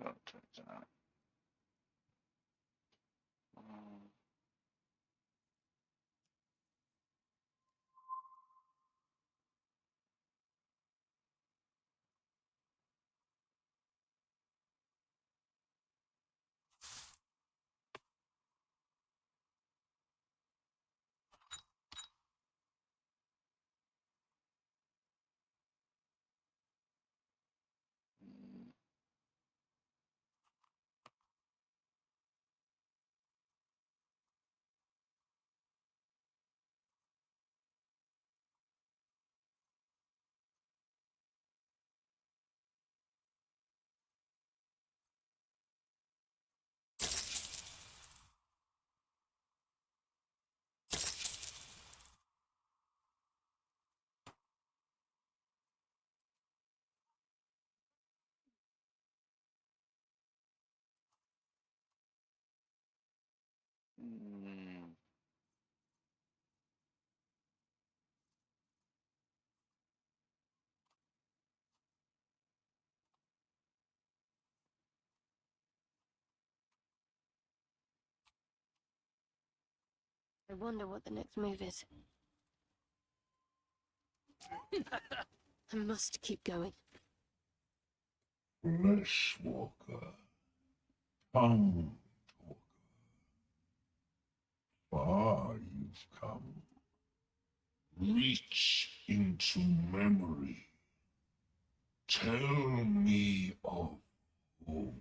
I'll take that. I wonder what the next move is. I must keep going. Flesh walker, tongue talker, far you've come. Reach into memory. Tell me of home.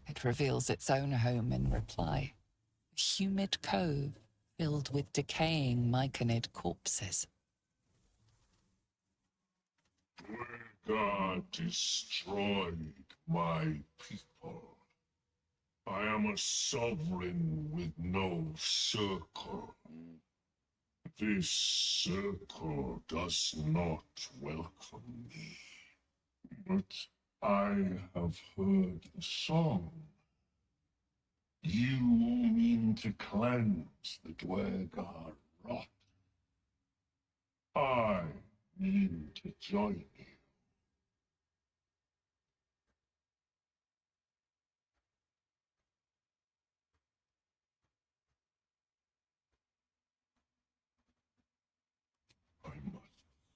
It reveals its own home in reply. A humid cove filled with decaying myconid corpses. Where God destroyed my people, I am a sovereign with no circle. This circle does not welcome me. But I have heard the song. You mean to cleanse the Dwergar rot. I mean to join you. I must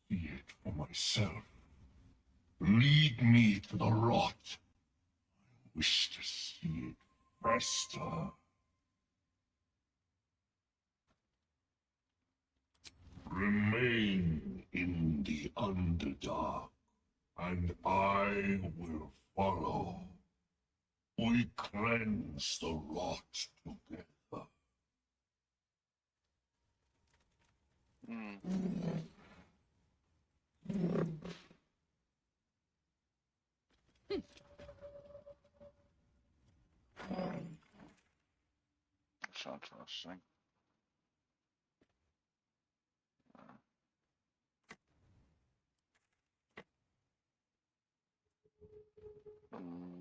see it for myself. Lead me to the rot. I wish to see it fester. underdark, and I will follow. We cleanse the rot together. That's interesting.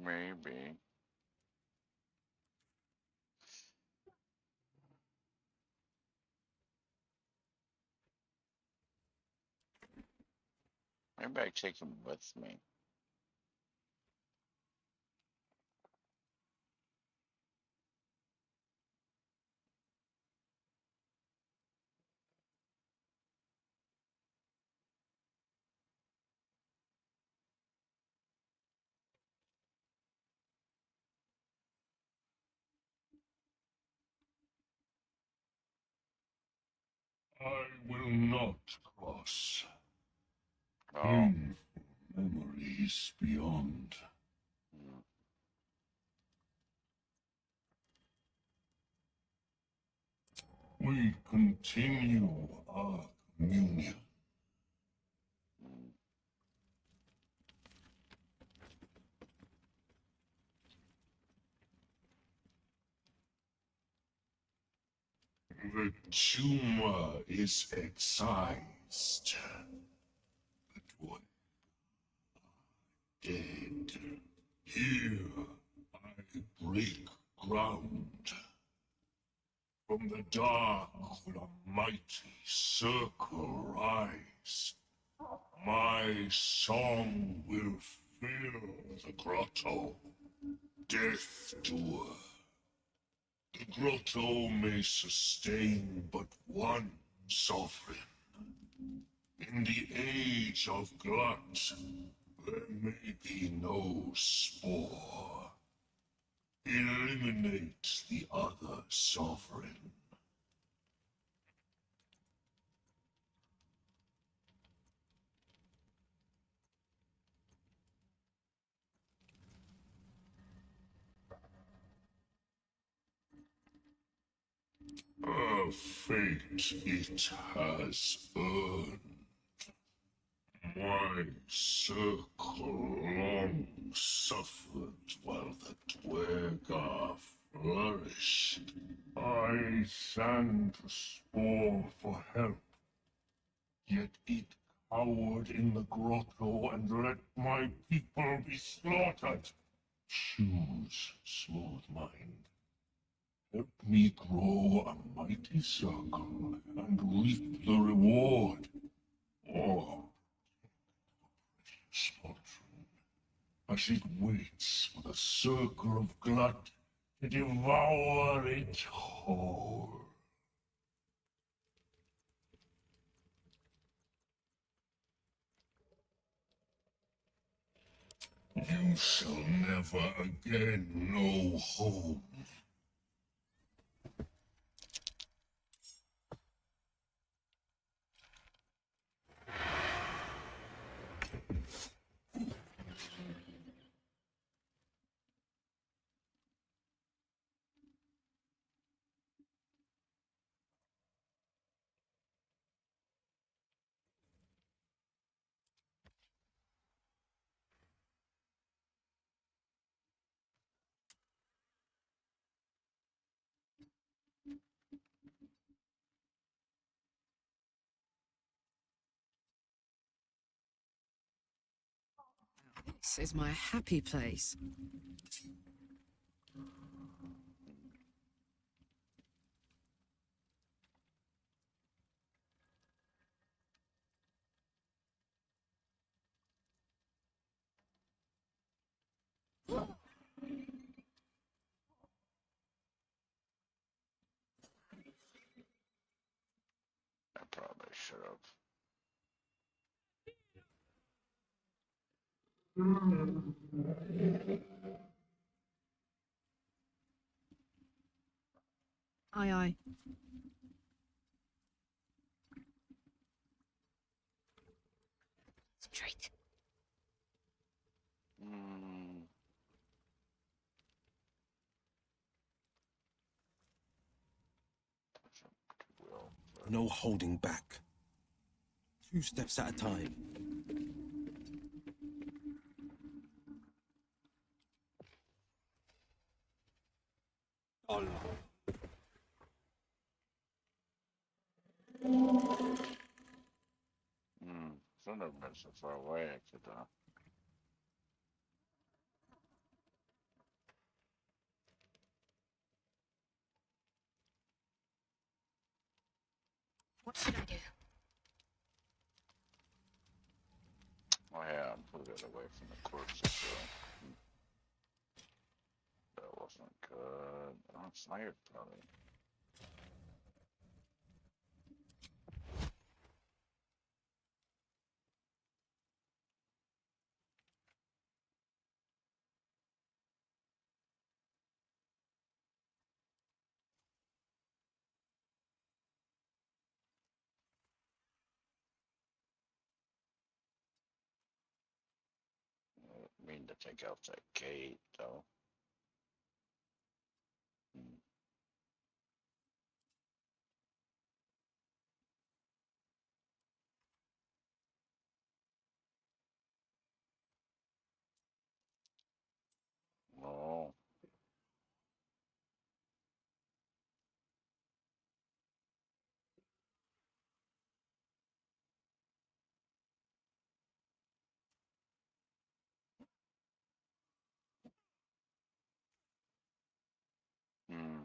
Maybe. Maybe I take him with me. I will not cross. Oh. Painful memories beyond. We continue our communion. The tumor is excised. But what dead? Here I break ground. From the dark will a mighty circle rise. My song will fill the grotto. Death doer. The grotto may sustain but one sovereign. In the age of glut, there may be no spore. Eliminate the other sovereign. A fate it has earned. My circle long suffered while the Dwergar flourished. I sang to Spore for help, yet it cowered in the grotto and let my people be slaughtered. Choose, smooth mind. Help me grow a mighty circle and reap the reward. Or Spotron, as it waits for the circle of glut to devour it whole. You shall never again know home. This is my happy place. I probably should have. Aye, aye. No holding back. 2 steps at a time. Shouldn't have been so far away. I could, What should I do? oh yeah, put it away from the corpses, so. That wasn't good. I'm tired, probably. I didn't mean to take out that gate, though. No. Hmm.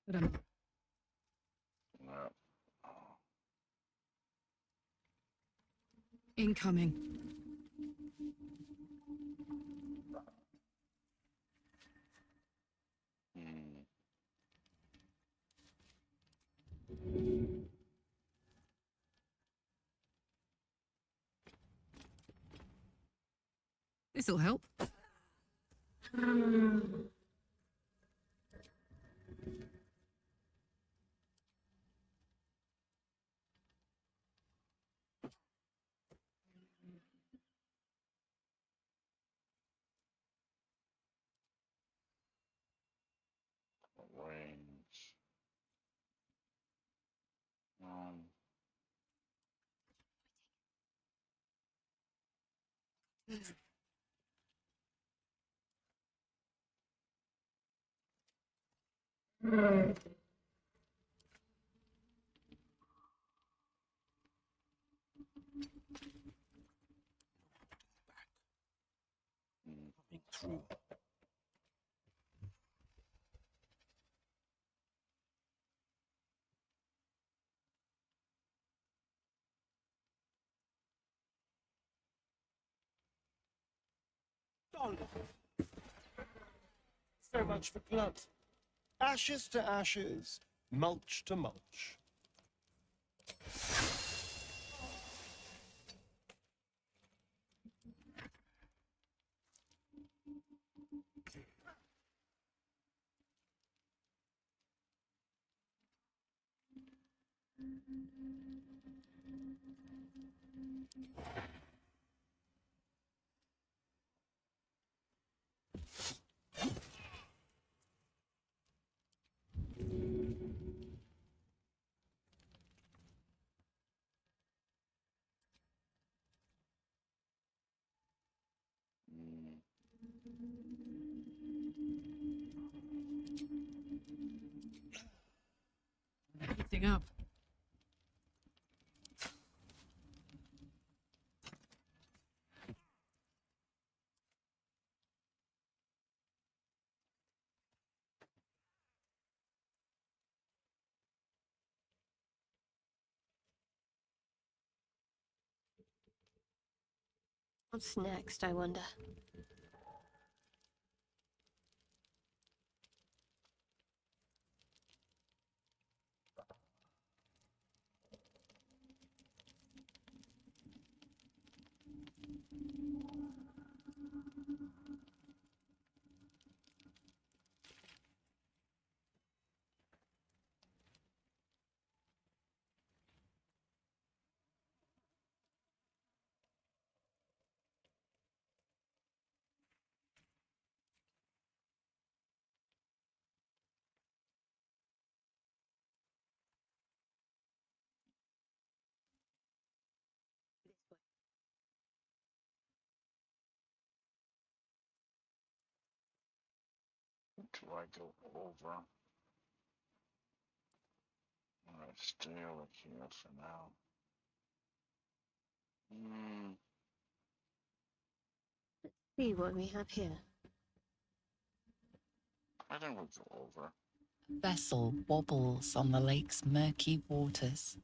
But No. incoming. Hmm. This'll help. Range. Um. Through. So much for blood. Ashes to ashes, mulch to mulch. Hmm. Anything up. What's next, I wonder? I go over? Alright, stay over here for now. See what we have here. I think we'll go over. A vessel wobbles on the lake's murky waters.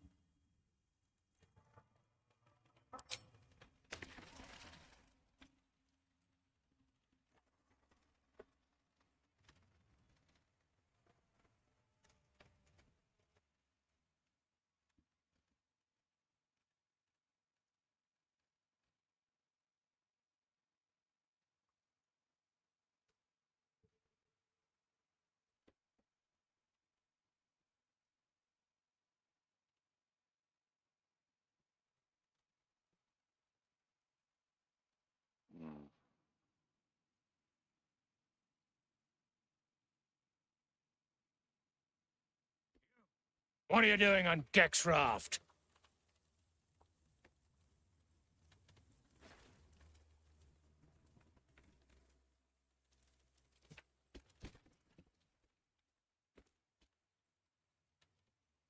What are you doing on Gek's raft?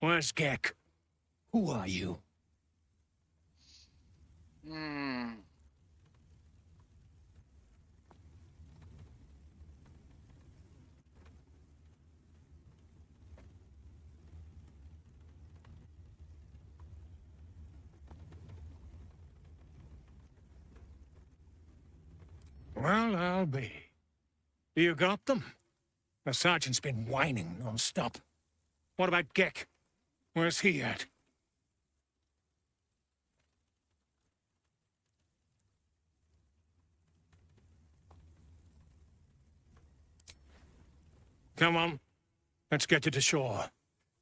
Where's Gek? Who are you? Well, I'll be. You got them? The sergeant's been whining non-stop. What about Gek? Where's he at? Come on. Let's get you to shore.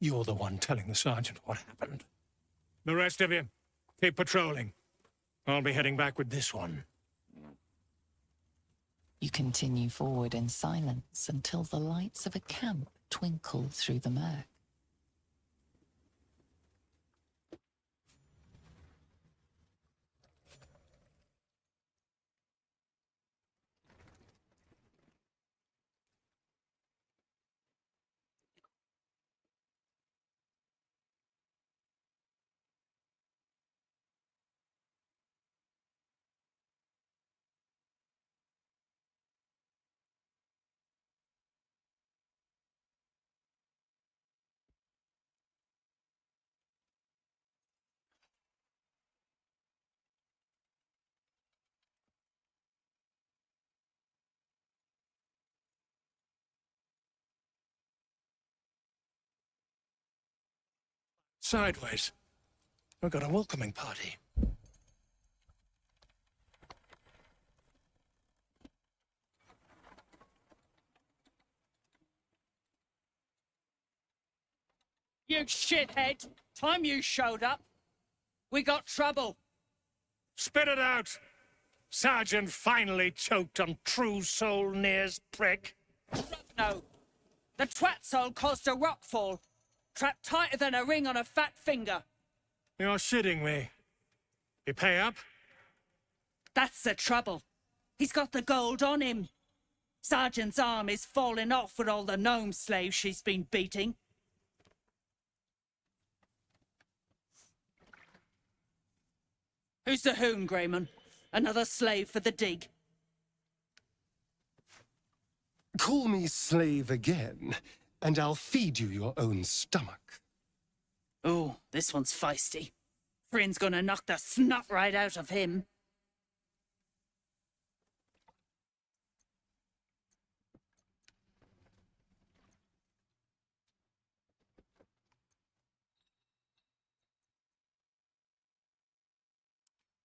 You're the one telling the sergeant what happened. The rest of you, keep patrolling. I'll be heading back with this one. You continue forward in silence until the lights of a camp twinkle through the murk. Sideways. We've got a welcoming party. You shithead! Time you showed up, we got trouble. Spit it out! Sergeant finally choked on true soul Near's prick. No. The twat soul caused a rockfall. Trapped tighter than a ring on a fat finger. You're shitting me. You pay up? That's the trouble. He's got the gold on him. Sergeant's arm is falling off with all the gnome slaves she's been beating. Who's the hoon, Greyman? Another slave for the dig? Call me slave again, and I'll feed you your own stomach. Oh, this one's feisty. Friend's gonna knock the snot right out of him.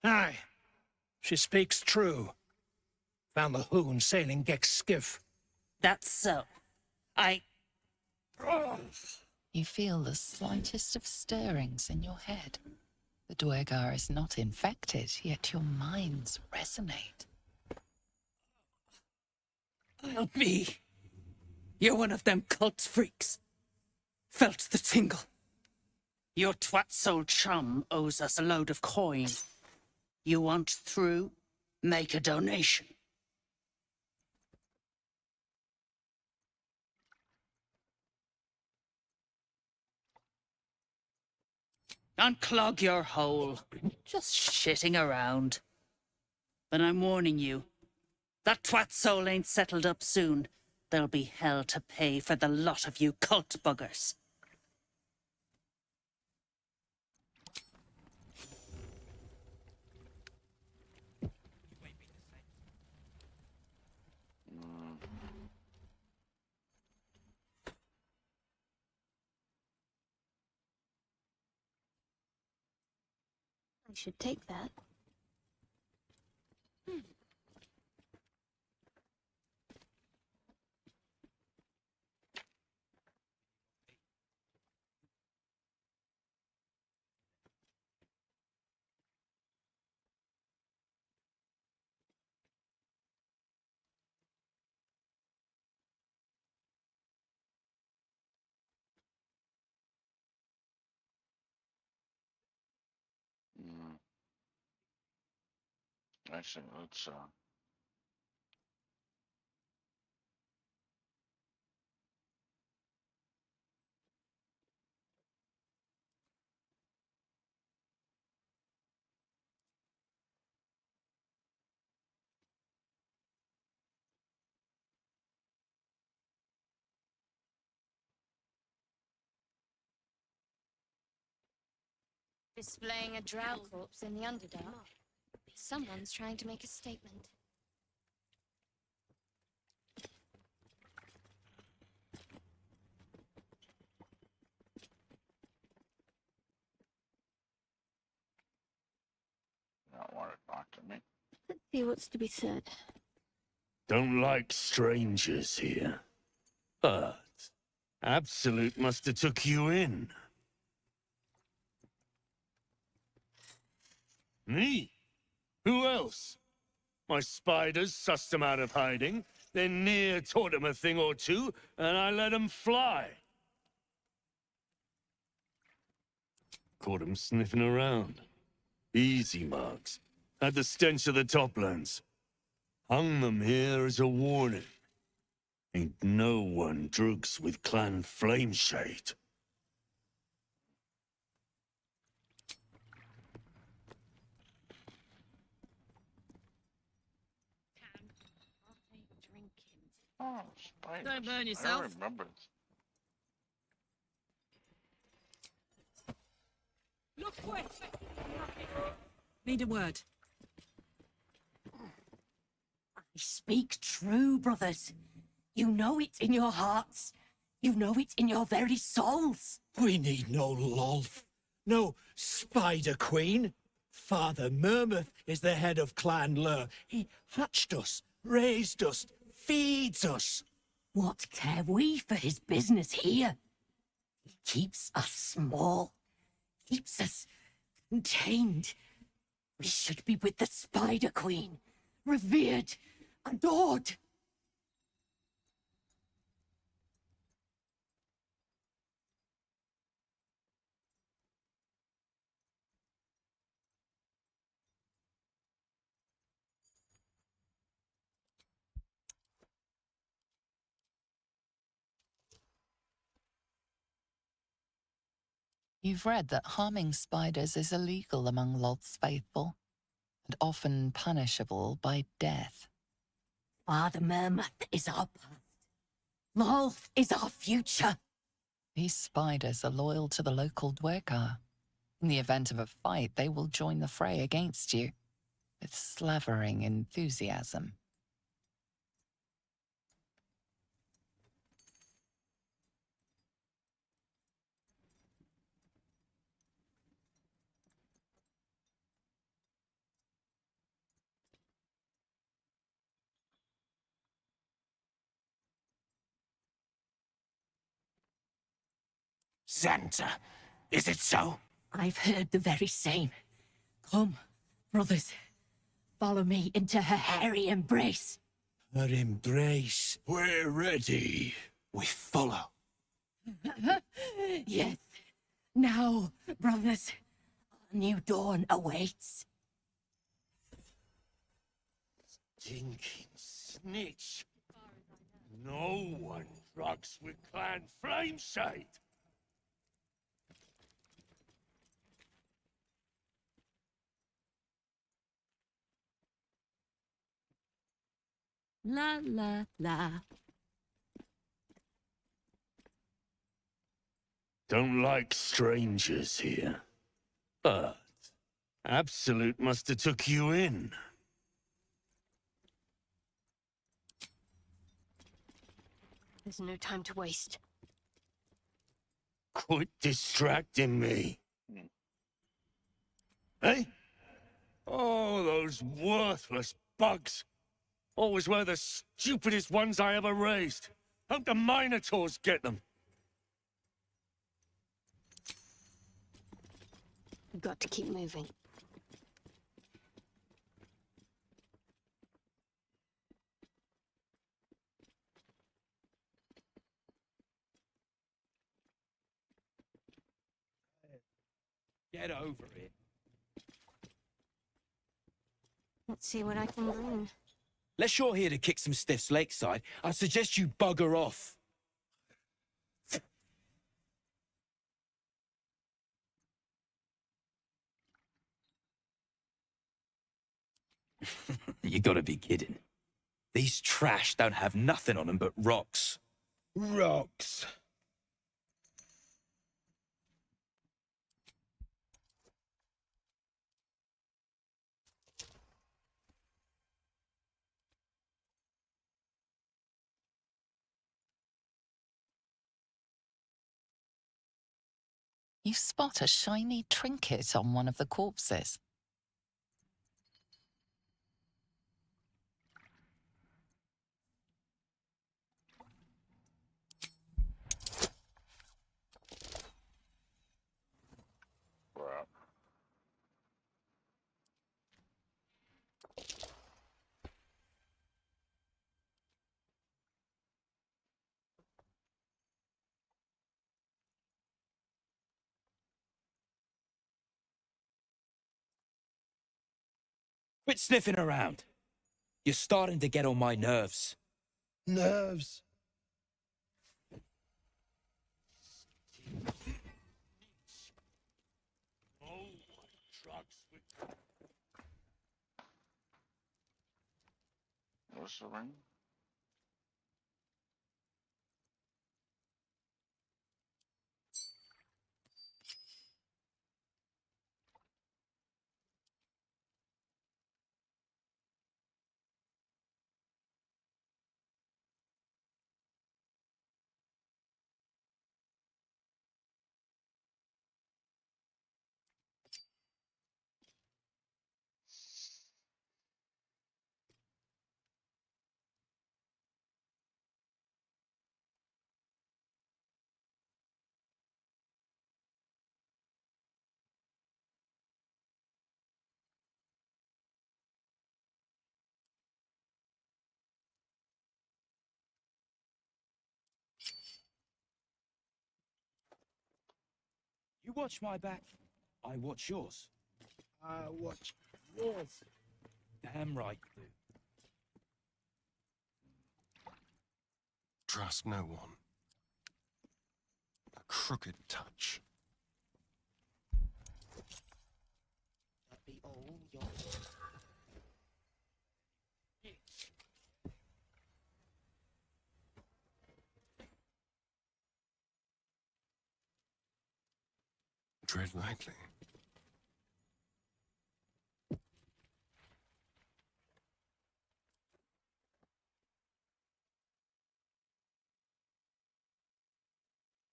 Aye. She speaks true. Found the hoon sailing Gek's skiff. That's so. You feel the slightest of stirrings in your head. The Dwergar is not infected, yet your minds resonate. I'll be. You're one of them cult freaks. Felt the tingle. Your twat-soul chum owes us a load of coin. You want through? Make a donation. Unclog your hole. Just shitting around. But I'm warning you, that twat soul ain't settled up soon. There'll be hell to pay for the lot of you cult buggers. Mm. I should take that. Mm. Actually, let's Displaying a drow corpse in the Underdark. Someone's trying to make a statement. not want to talk to me. Let's see what's to be said. Don't like strangers here. But Absolute must have took you in. Me? Who else? My spiders sussed them out of hiding, then near taught them a thing or two, and I let them fly. Caught them sniffing around. Easy marks. Had the stench of the toplands. Hung them here as a warning. Ain't no one drugs with Clan Flameshade. Oh, spiders. Don't burn I yourself. remember. Look quick! Need a word. I speak true, brothers. You know it in your hearts. You know it in your very souls. We need no Lolth, no Spider Queen. Father Murmuth is the head of Clan Lur. He hatched us, raised us, feeds us. What care we for his business here? He keeps us small, keeps us contained. We should be with the Spider Queen, revered, adored. You've read that harming spiders is illegal among Lod's faithful, and often punishable by death. Father Murmuth is our past. Lolth is our future. These spiders are loyal to the local Dwergar. In the event of a fight, they will join the fray against you, with slavering enthusiasm. Xanta, is it so? I've heard the very same. Come, brothers, follow me into her hairy embrace. Her embrace. We're ready. We follow. Yes. Now, brothers, a new dawn awaits. Stinking snitch. No one drugs with Clan Flameshade. La la la. Don't like strangers here. But Absolute must have took you in. There's no time to waste. Quit distracting me. Hey? Oh, those worthless bugs. Always were the stupidest ones I ever raised. Hope the Minotaurs get them. We've got to keep moving. Get over it. Let's see what I can bring. Unless you're here to kick some stiffs lakeside, I suggest you bugger off. You gotta be kidding. These trash don't have nothing on them but rocks. Rocks. You spot a shiny trinket on one of the corpses. Crap. Quit sniffing around. You're starting to get on my nerves. Nerves. Oh, trucks with... What's the ring? You watch my back, I watch yours. I watch yours. Damn right you do. Trust no one. A crooked touch. That be all yours. Tread lightly.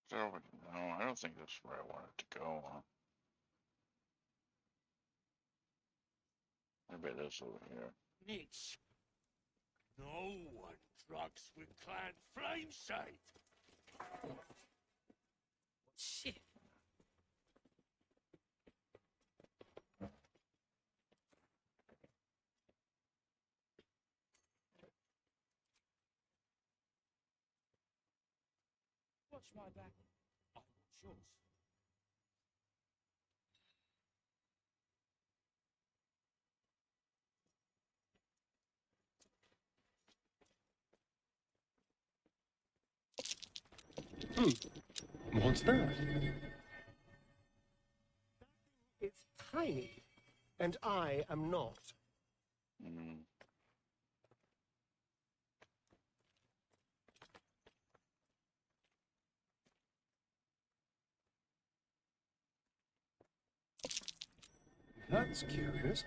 So, no, I don't think that's where I wanted to go. Maybe it is over here. Nix. No one trucks with Clan Flamesight. Shit. Watch my back, I watch yours. What's that? It's tiny, and I am not. Mm. That's curious.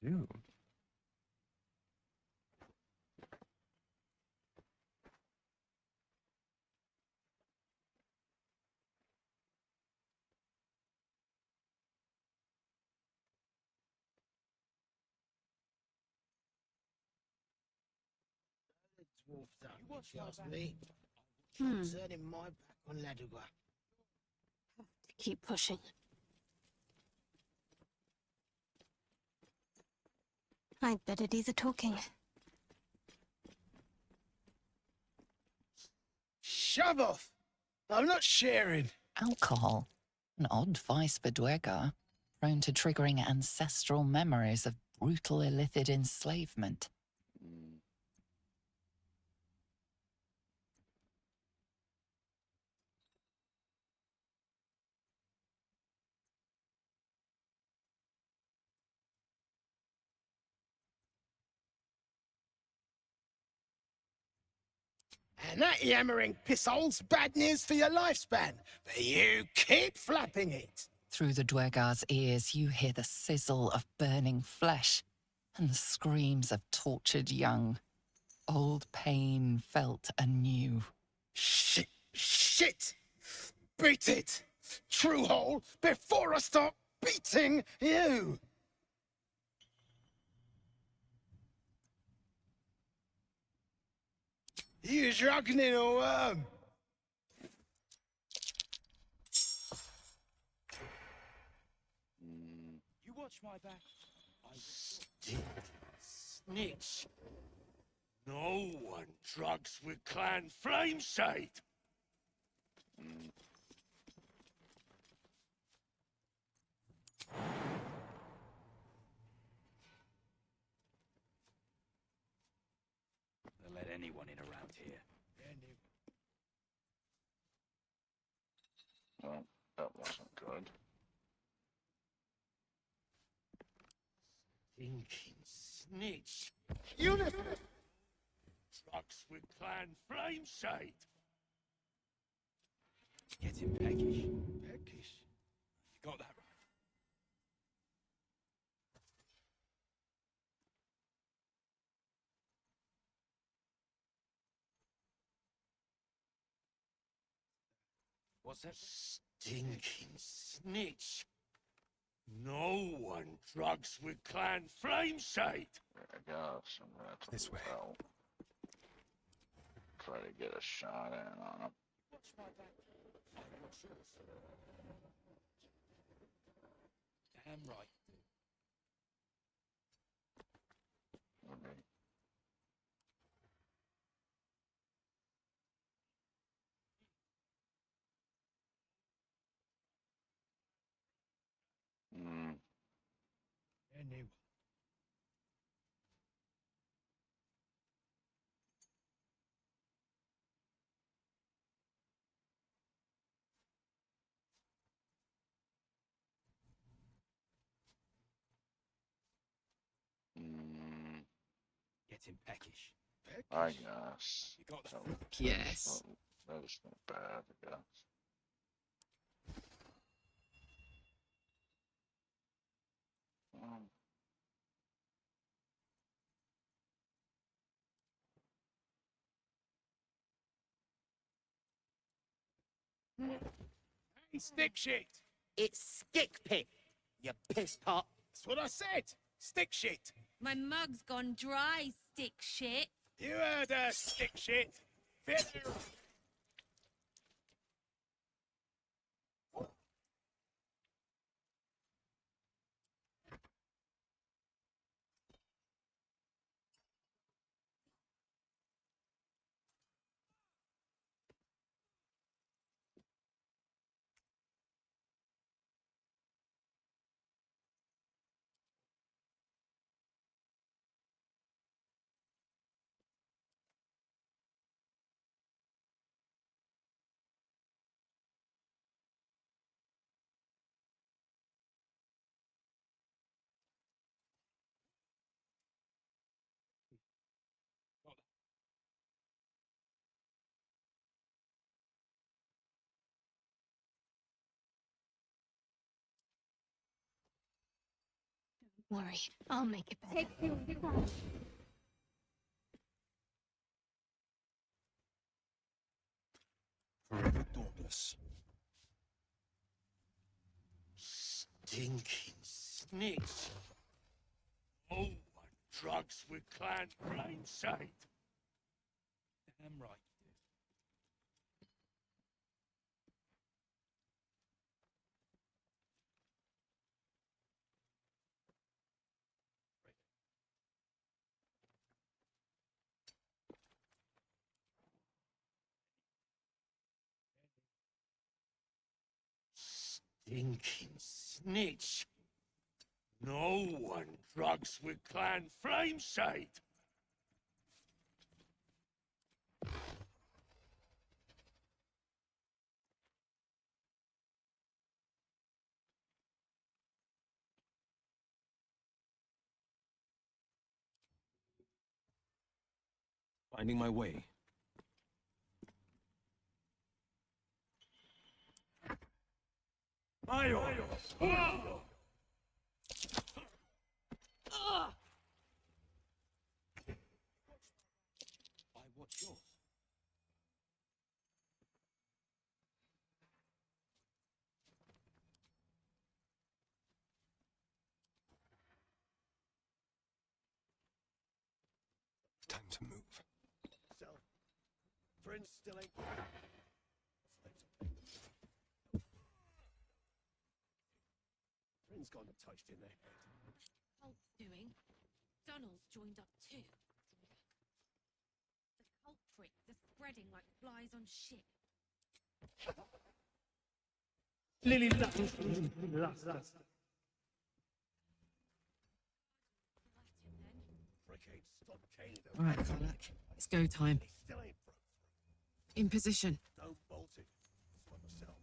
I do. Turning my back on Ladugwa. Keep pushing. I'd better do the talking. Shove off! I'm not sharing. Alcohol, an odd vice for Dwegar, prone to triggering ancestral memories of brutal illicit enslavement. And that yammering pisshole's bad news for your lifespan. But you keep flapping it. Through the Dwegar's ears, you hear the sizzle of burning flesh and the screams of tortured young. Old pain felt anew. Shit! Shit! Beat it! True hole before I start beating you! You drugging in a worm! You watch my back. Snitch. No one drugs with Clan Flameshade. They'll let anyone in around here. Well, that wasn't good. Stinking snitch. You listen! Drugs with Clan Flameshade. Getting peckish. Peckish? You got that right. What's that? Stinking snitch. No one drugs with Clan Flameshade. There I guess I'm gonna have to This way. well, try to get a shot in on him. Watch my back. Damn right. Okay. Anyway. Getting peckish. I guess. You got that. Yes. That was not bad, I guess. Hey, stick shit! It's stick pit, you piss pot. That's what I said! Stick shit! My mug's gone dry, stick shit. You heard her, stick shit! Fit Worry, I'll make it better. Take you. Forever dauntless. Stinking snitch. Oh, what drugs with clan flame sight. Damn right. Stinking snitch. No one drugs with clan flame sight. Finding my way. Why, what's yours? Time to move. So, friends still ain't. Friends got touched in their head. Cult's doing. Donald's joined up too. The cult pricks are spreading like flies on shit. Lily last. Frick ain't stopped caning them. All right, Karlak. It's go time. They still ain't broke through. In position. Don't bolt it. Swap myself.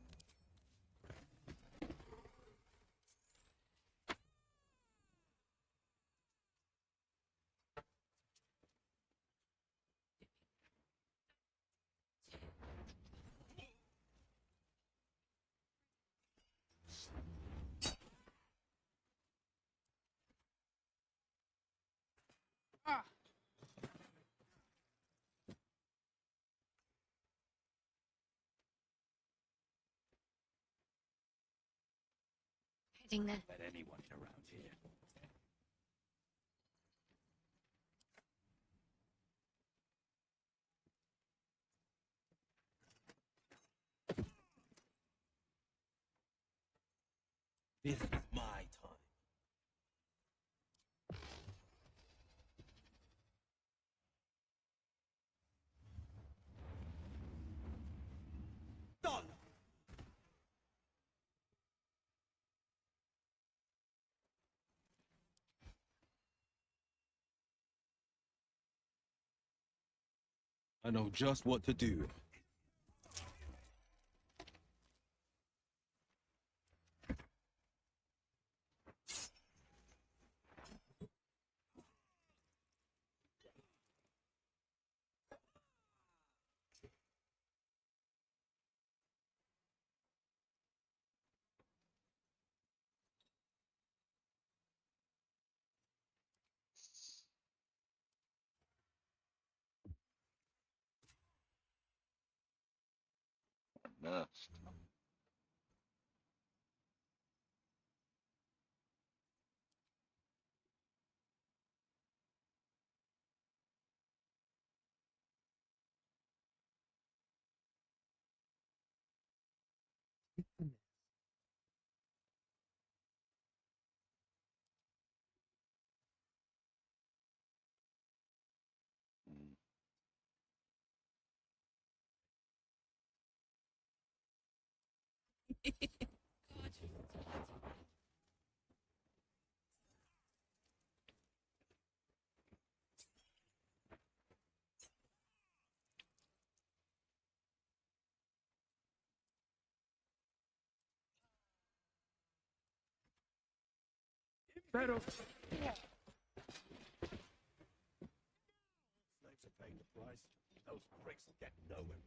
Heading there. Let anyone in around here. This is my time. Done! I know just what to do. Missed. Pero. Slaves are paying the price. Those pricks will get nowhere.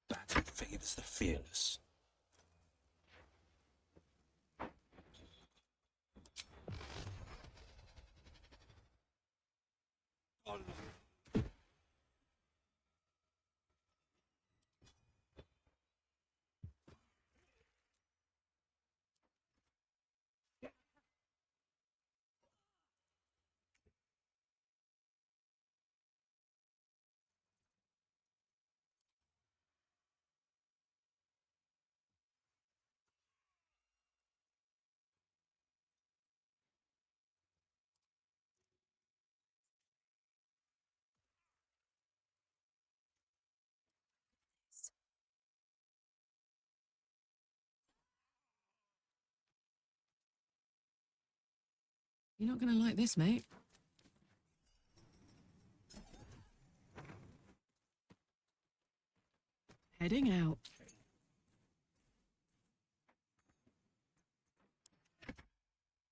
Battle favors the fearless. You're not going to like this, mate. Heading out.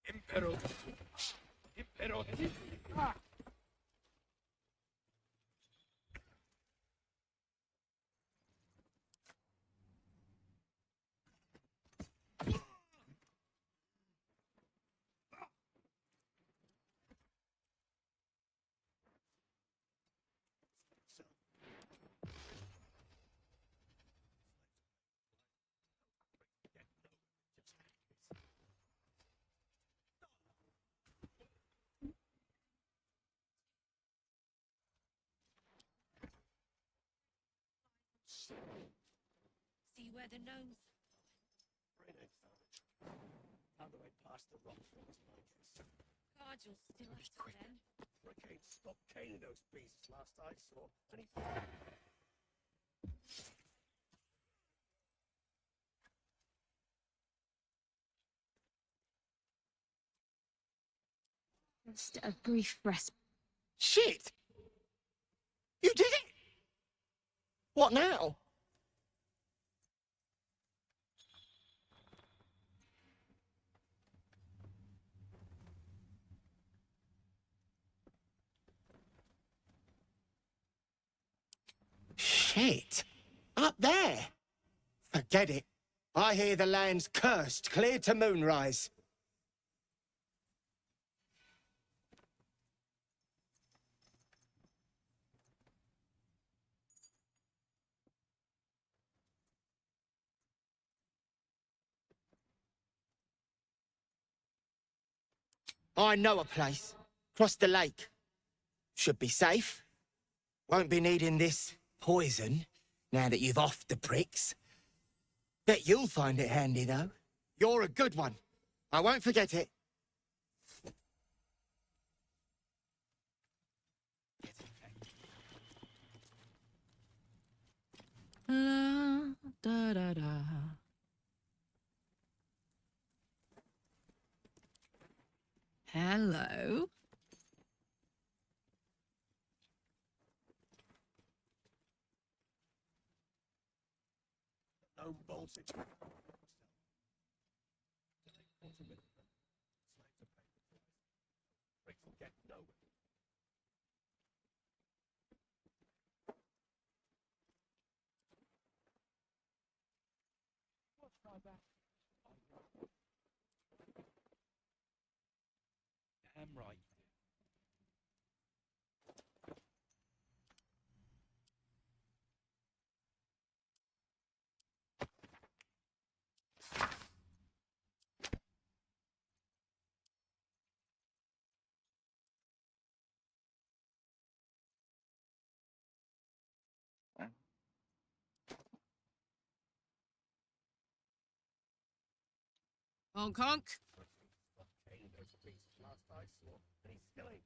Impero. Impero. See where the gnomes... Found the way past the rock falls, my guess. God, you'll still have to then. Hurricane stopped caning those beasts last I saw, and he... Just a brief rest. Shit! You did it! What now? Shit! Up there! Forget it. I hear the land's cursed, clear to moonrise. I know a place. Across the lake. Should be safe. Won't be needing this poison now that you've offed the pricks. Bet you'll find it handy, though. You're a good one. I won't forget it. La, da, da, da. Hello. Gnome bolted. Bricks will get nowhere. Damn right. Honk honk. Caning those beasts last I saw, and he still ain't...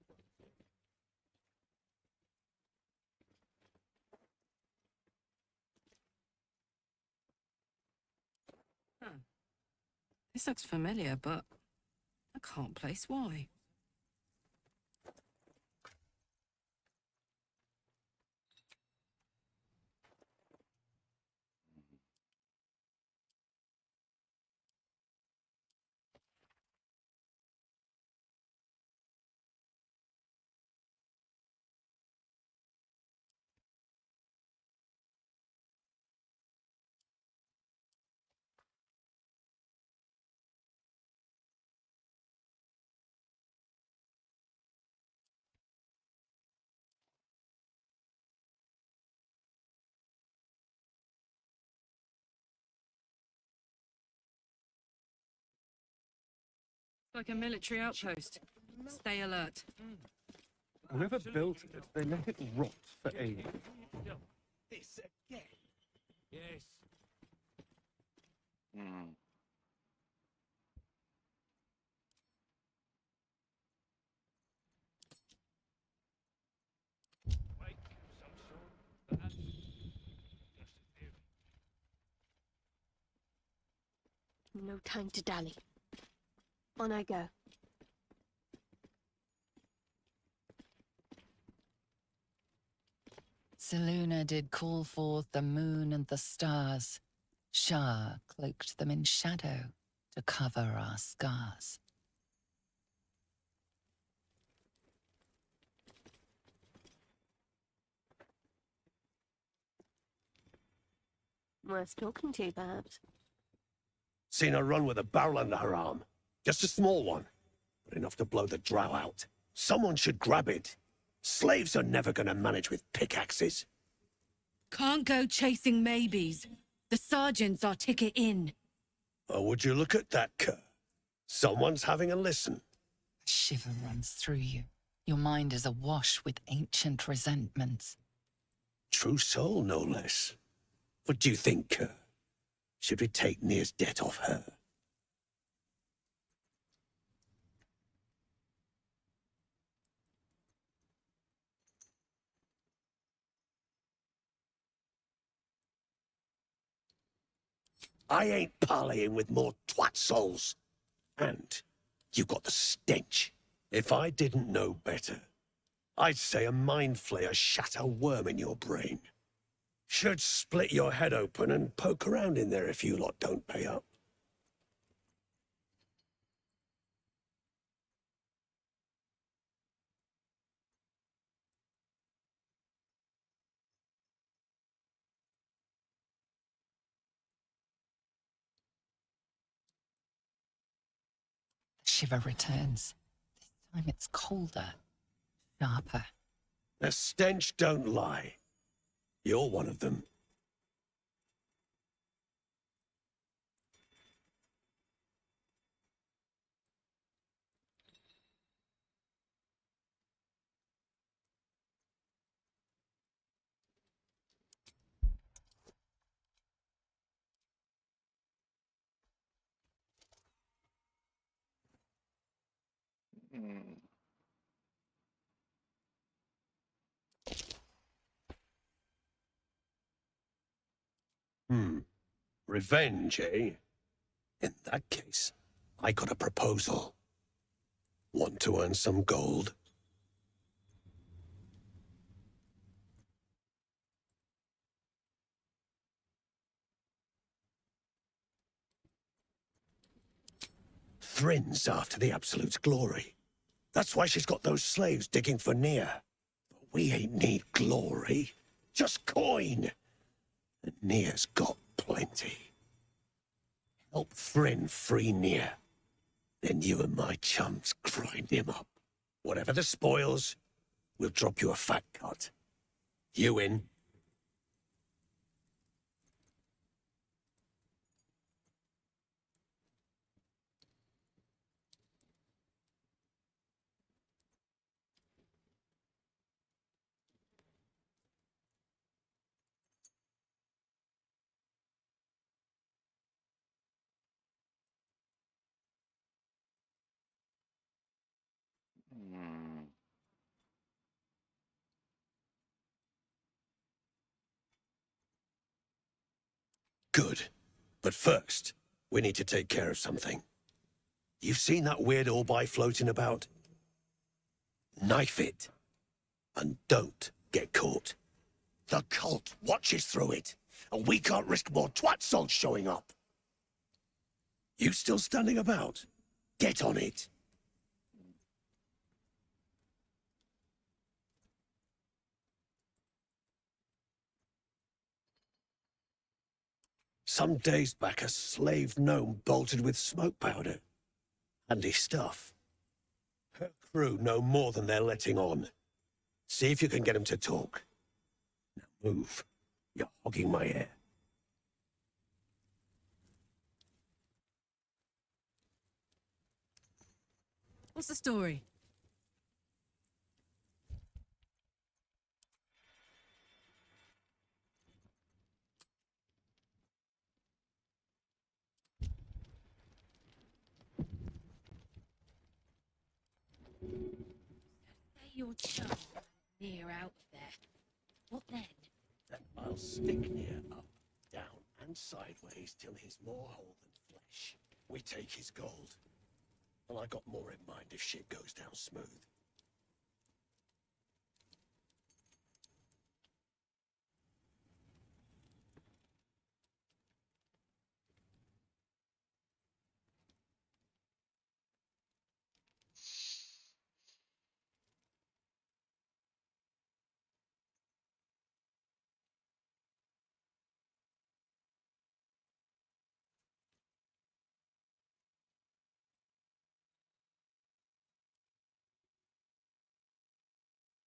This looks familiar, but I can't place why. Like a military outpost. Stay alert. Whoever built it, they let it rot for ages. This again? Yes. Hmm. No time to dally. On I go. Seluna did call forth the moon and the stars. Shah cloaked them in shadow to cover our scars. Worth talking to, perhaps. Seen her run with a barrel under her arm. Just a small one, but enough to blow the drow out. Someone should grab it. Slaves are never gonna manage with pickaxes. Can't go chasing maybes. The sergeant's our ticket in. Or would you look at that cur? Someone's having a listen. A shiver runs through you. Your mind is awash with ancient resentments. True soul, no less. What do you think, cur? Should we take Nir's debt off her? I ain't parleying with more twat souls. And you got the stench. If I didn't know better, I'd say a mindflayer shat a worm in your brain. Should split your head open and poke around in there if you lot don't pay up. The shiver returns. This time it's colder, sharper. The stench don't lie. You're one of them. Hmm. Revenge, eh? In that case, I got a proposal. Want to earn some gold? Thrin's after the Absolute's glory. That's why she's got those slaves digging for Nir. But we ain't need glory, just coin. And Nir's got plenty. Help Thrin free Nir. Then you and my chums grind him up. Whatever the spoils, we'll drop you a fat cut. You in? Hmm. Good. But first, we need to take care of something. You've seen that weird Owlbear floating about? Knife it. And don't get caught. The cult watches through it, and we can't risk more twat souls showing up. You still standing about? Get on it. Some days back, a slave gnome bolted with smoke powder. Handy stuff. Her crew know more than they're letting on. See if you can get them to talk. Now move. You're hogging my air. What's the story? Say your chum near out there. What then? Then I'll stick near up, down, and sideways till he's more whole than flesh. We take his gold. And I got more in mind if shit goes down smooth.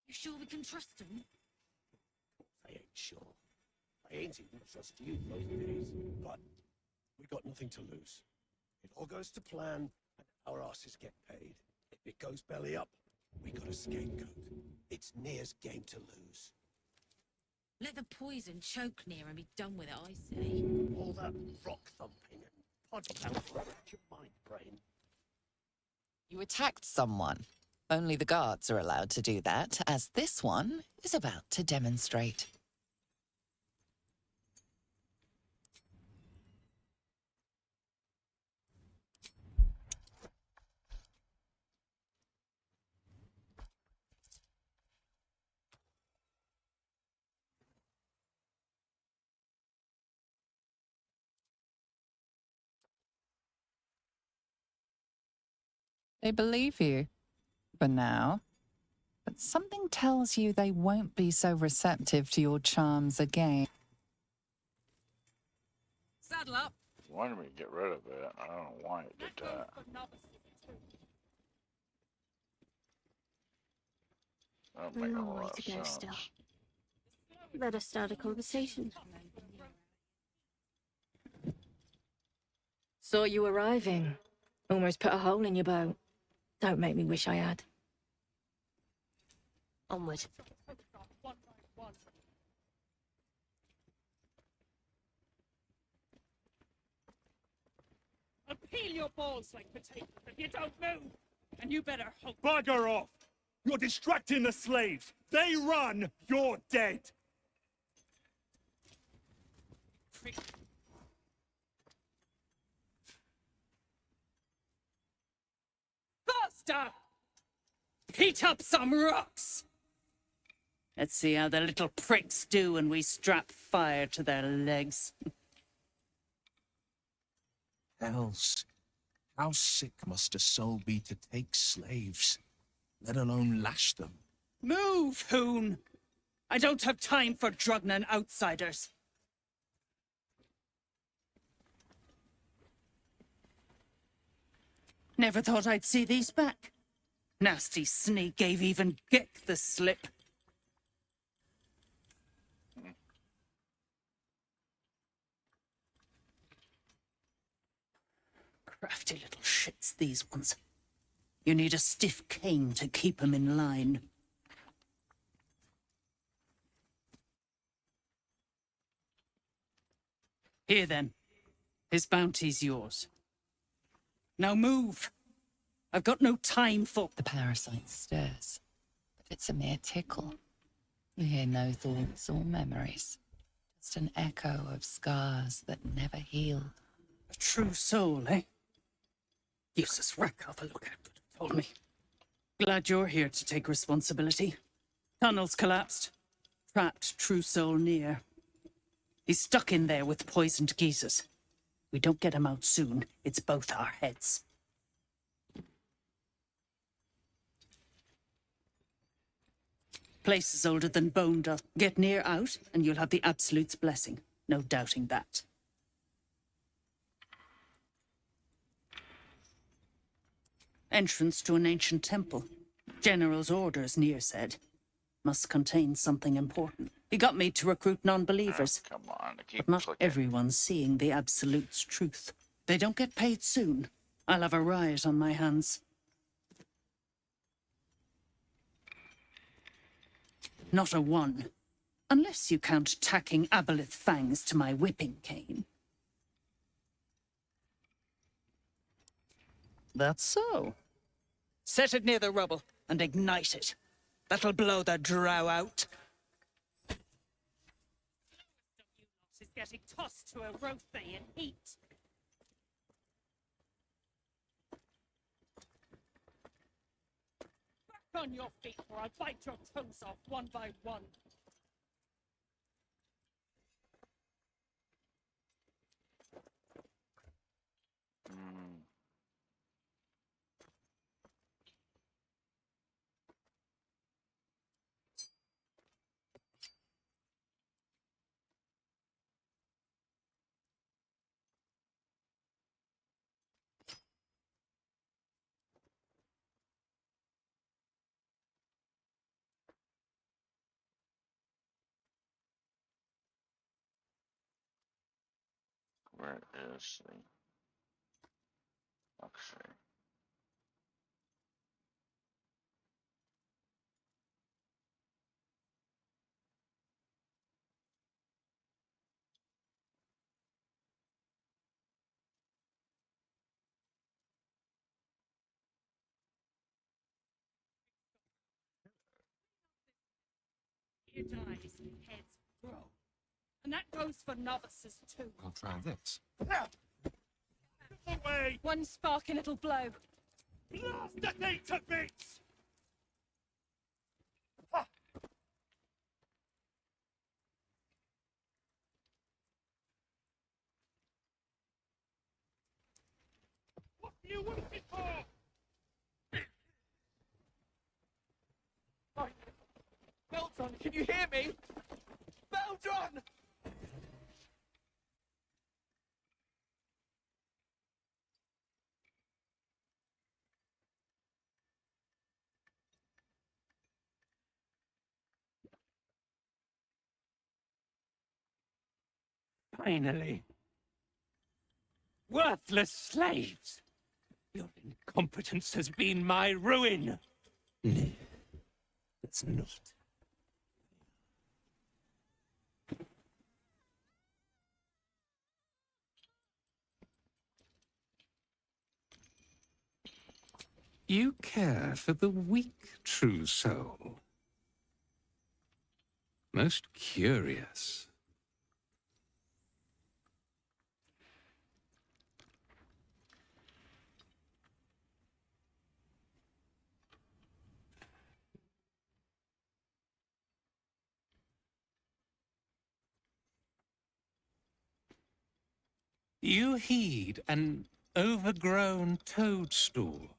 You sure we can trust him? I ain't sure. I ain't even trust you most days, but we got nothing to lose. It all goes to plan, and our asses get paid. If it goes belly up, we got a scapegoat. It's Near's game to lose. Let the poison choke near and be done with it, I say. All that rock thumping and pod pounding at your mind, brain. You attacked someone. Only the guards are allowed to do that, as this one is about to demonstrate. They believe you, for now. But something tells you they won't be so receptive to your charms again. Saddle up. It wanted me to get rid of it. I don't know why it did that. That A don't make a long whole way lot to of go sense. still. Better start a conversation. Saw you arriving. Almost put a hole in your bow. Don't make me wish I had. Onward. I'll peel your balls like potatoes if you don't move. And you better hope. Bugger off! You're distracting the slaves. They run, you're dead. Faster! Heat up some rocks! Let's see how the little pricks do when we strap fire to their legs. Hells, how sick must a soul be to take slaves, let alone lash them? Move, Hoon! I don't have time for Drugnan outsiders. Never thought I'd see these back. Nasty snake gave even Gick the slip. Crafty little shits, these ones. You need a stiff cane to keep 'em in line. Here then. His bounty's yours. Now move! I've got no time for... The parasite stirs, but it's a mere tickle. You hear no thoughts or memories. Just an echo of scars that never healed. A true soul, eh? Useless wreck of a lookout could have told me. Glad you're here to take responsibility. Tunnel's collapsed. Trapped true soul near. He's stuck in there with poisoned geezers. We don't get him out soon, it's both our heads. Place is older than Baldur. Get near out, and you'll have the Absolute's blessing. No doubting that. Entrance to an ancient temple. General's orders, Near said. Must contain something important. He got me to recruit non-believers. Come on, keep But not clicking. everyone's seeing the Absolute's truth. They don't get paid soon. I'll have a riot on my hands. Not a one. Unless you count tacking aboleth fangs to my whipping cane. That's so. Set it near the rubble and ignite it. That'll blow the drow out. Is getting tossed to a rothe in heat. Back on your feet or I'll bite your toes off one by one. Where is the... Okay. Ear dies and heads grow. And that goes for novices too. I'll try this. Away! One spark and it'll blow. Blast the thing to bits! What do you want it for? Baldur, can you hear me? Baldur! Finally. Worthless slaves! Your incompetence has been my ruin! No, it's not. You care for the weak, true soul. Most curious. You heed an overgrown toadstool,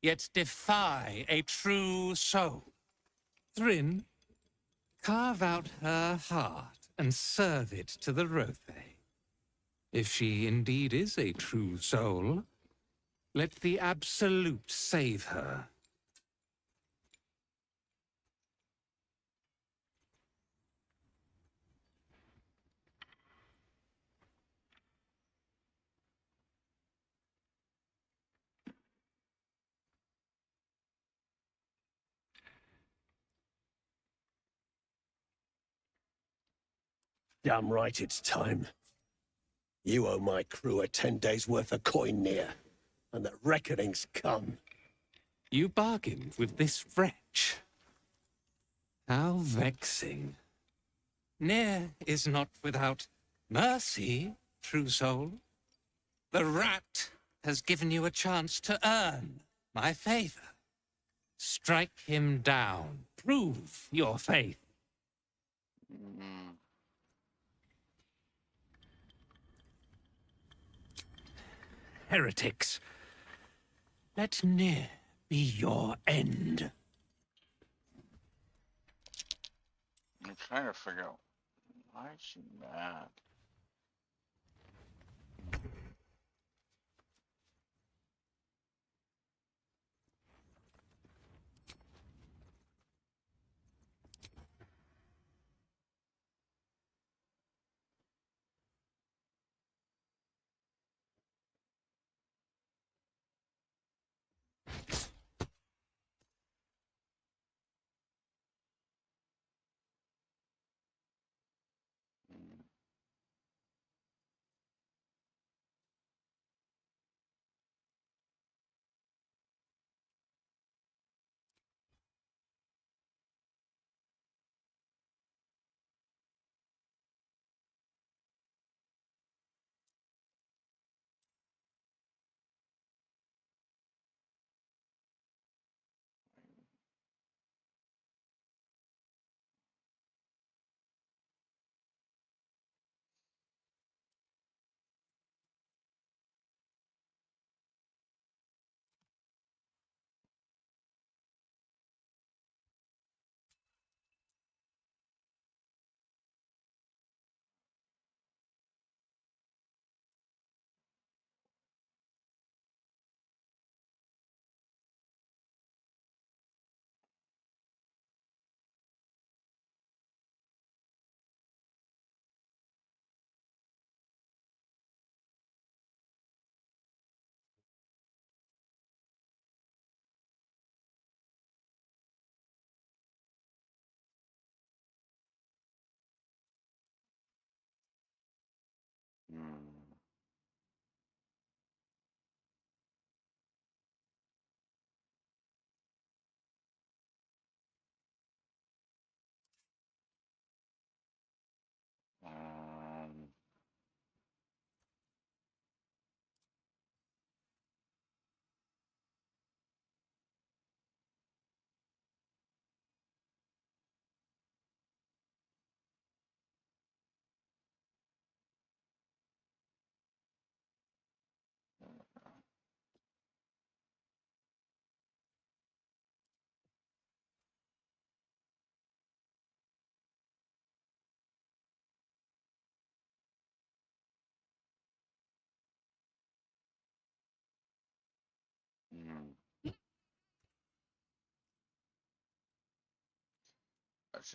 yet defy a true soul. Thrin, carve out her heart and serve it to the Rothe. If she indeed is a true soul, let the Absolute save her. Damn right it's time. You owe my crew a 10 days' worth of coin near, and the reckoning's come. You bargained with this wretch. How vexing. Near is not without mercy, true soul. The rat has given you a chance to earn my favor. Strike him down. Prove your faith. Heretics, let Near be your end. I'm trying to figure out why is she mad.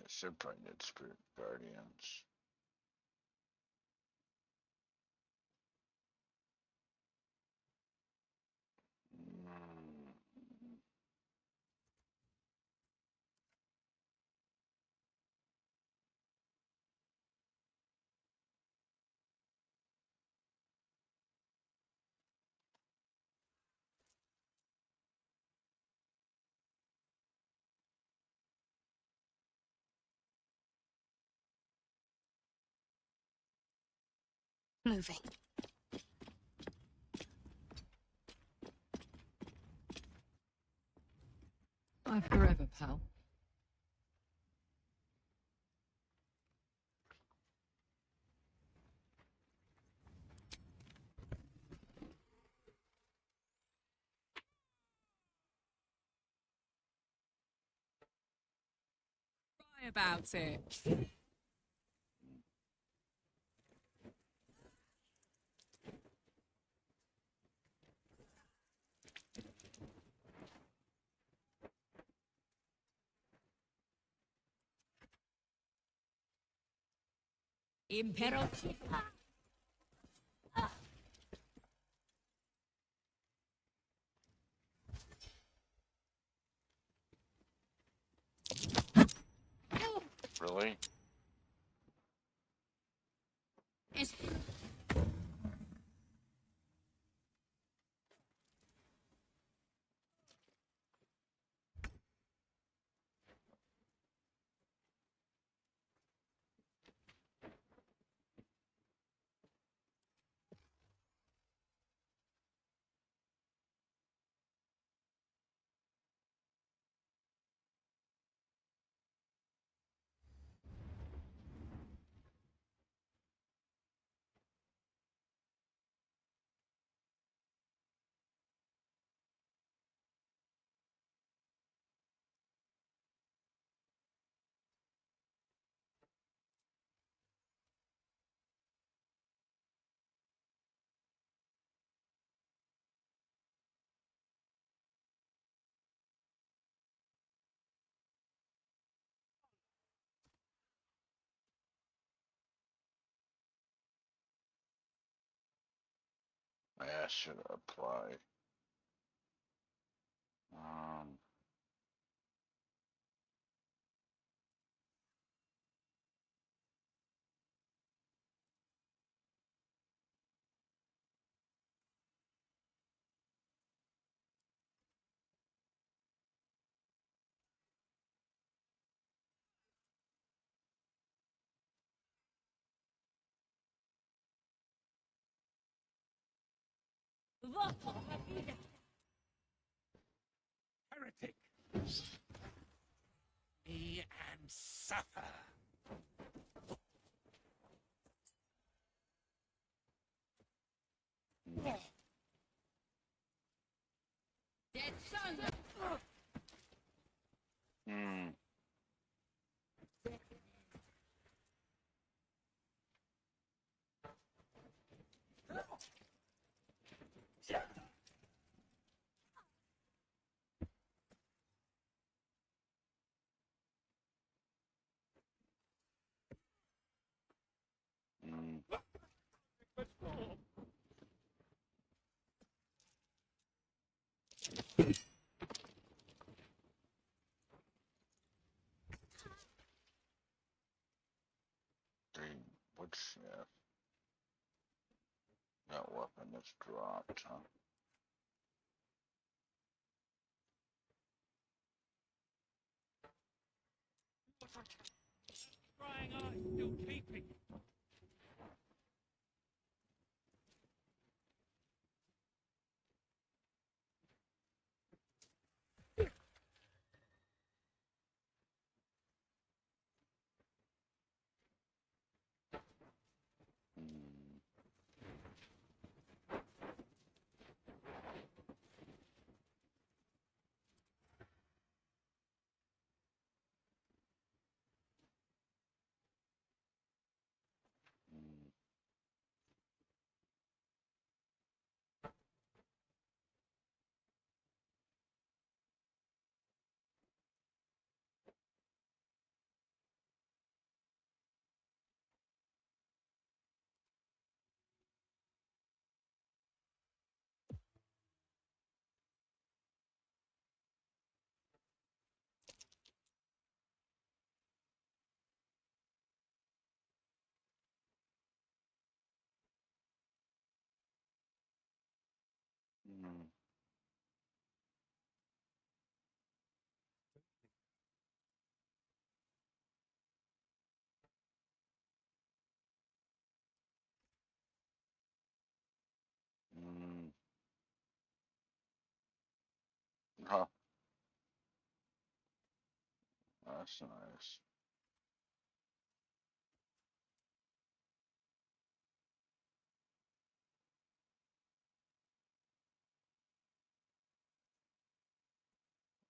Should probably get spirit guardians. Moving. Bye forever, pal. Cry about it. Impero. Really? Yeah, should apply. Um. Heretic! Me and suffer. Dead son. Hmm. What's that weapon that's dropped, huh? Crying eyes still keeping. Mm. Mm. Huh. That's nice.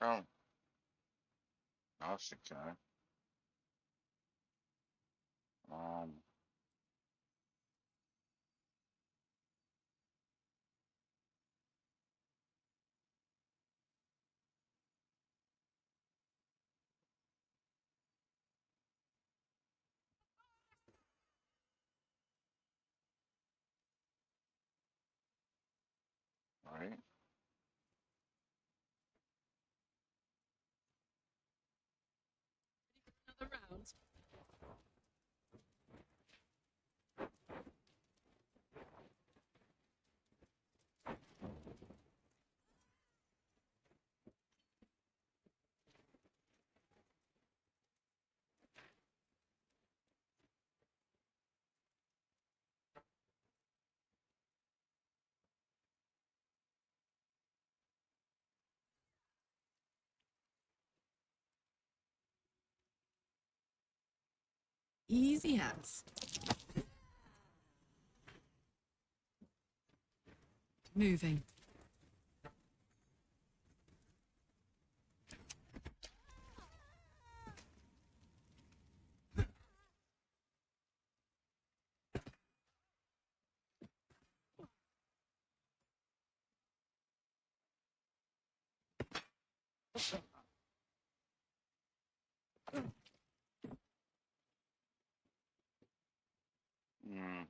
Oh, that's okay. Um, right. Another round. Easy as. Moving. Mm.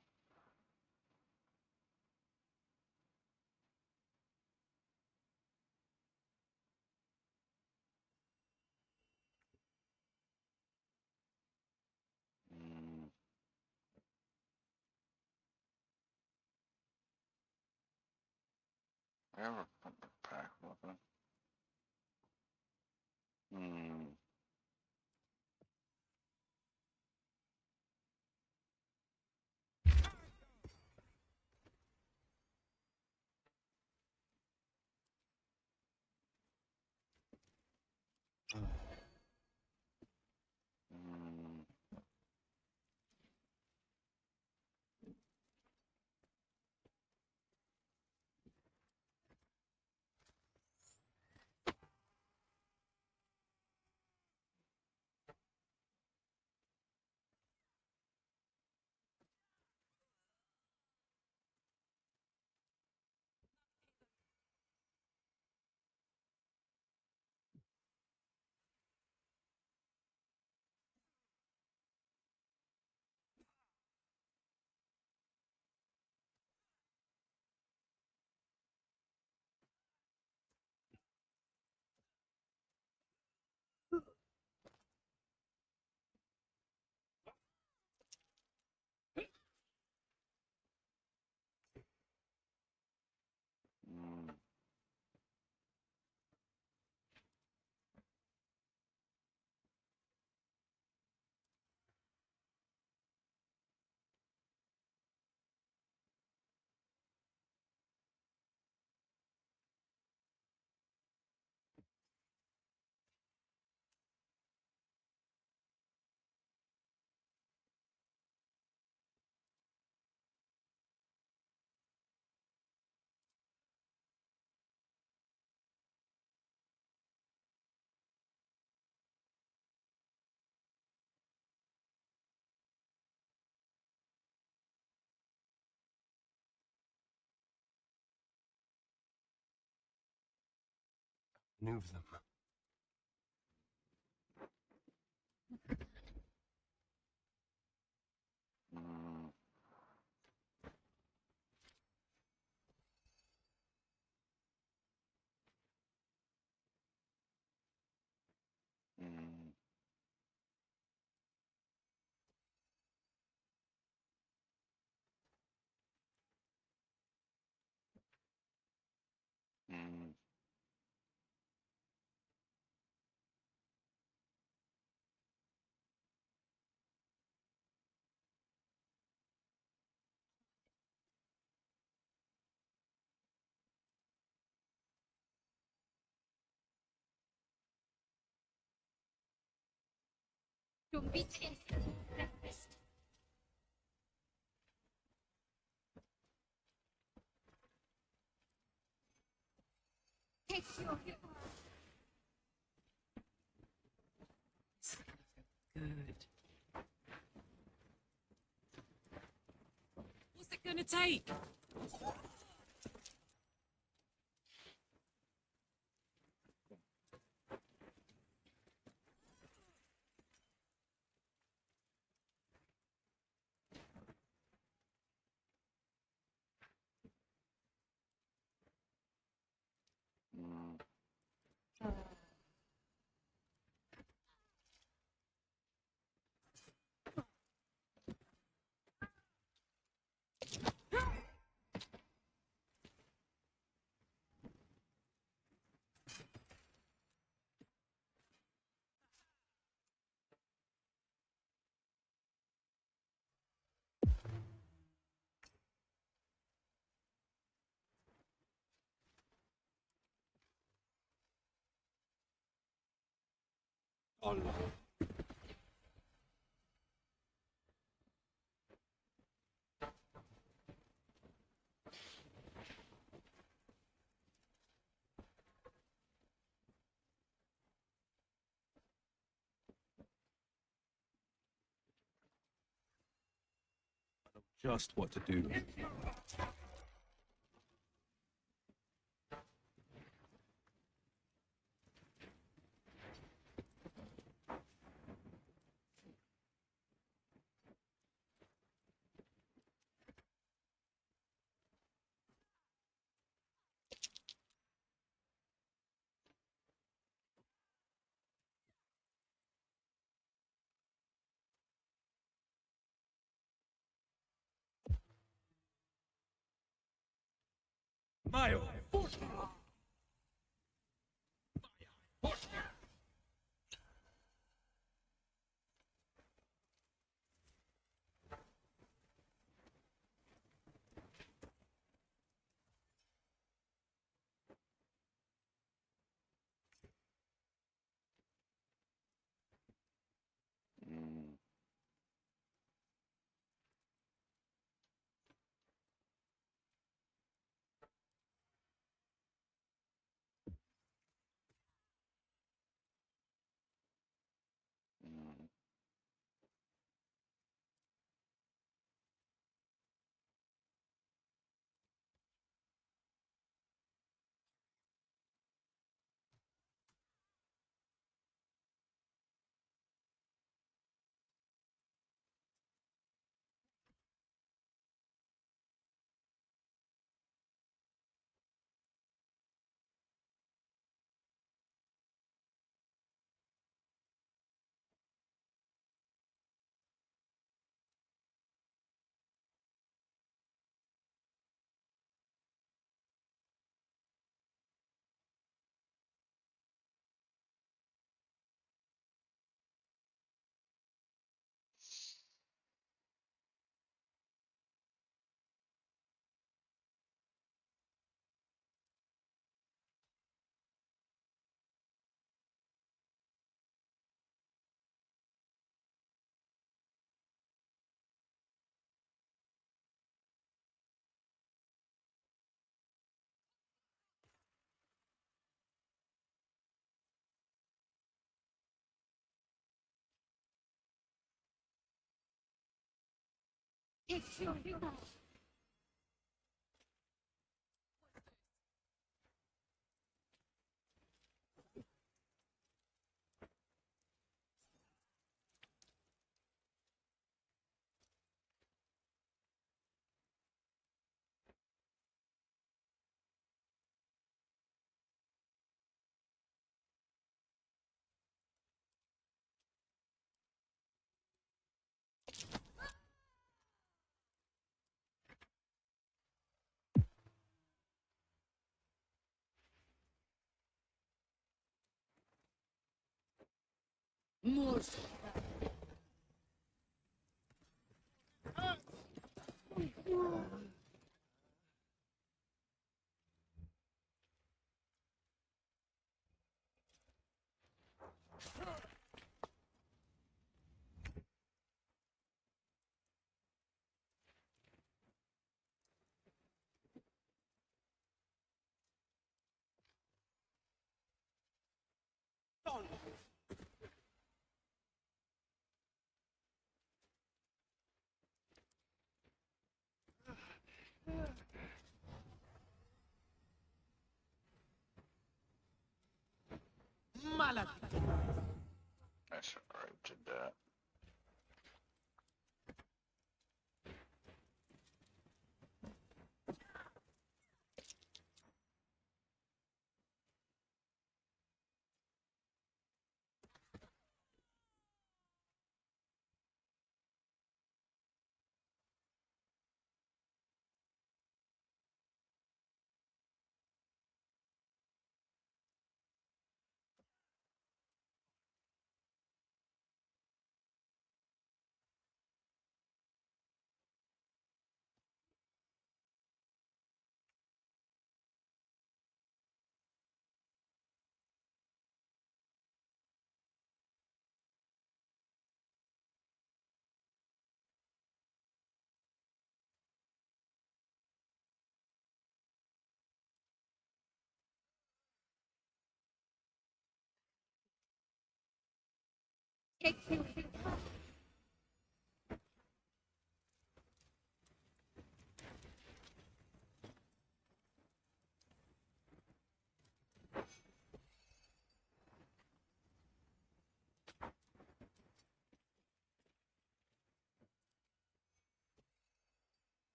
Mm. I ever put the pack weapon? Hmm. Mm. Mm. Move them. Mm. Mm. Don't beat it. Breakfast. Take your Good. What's it gonna take? Mm. Just what to do. Mayo! Mm. Mm. Take your More. I should already did that.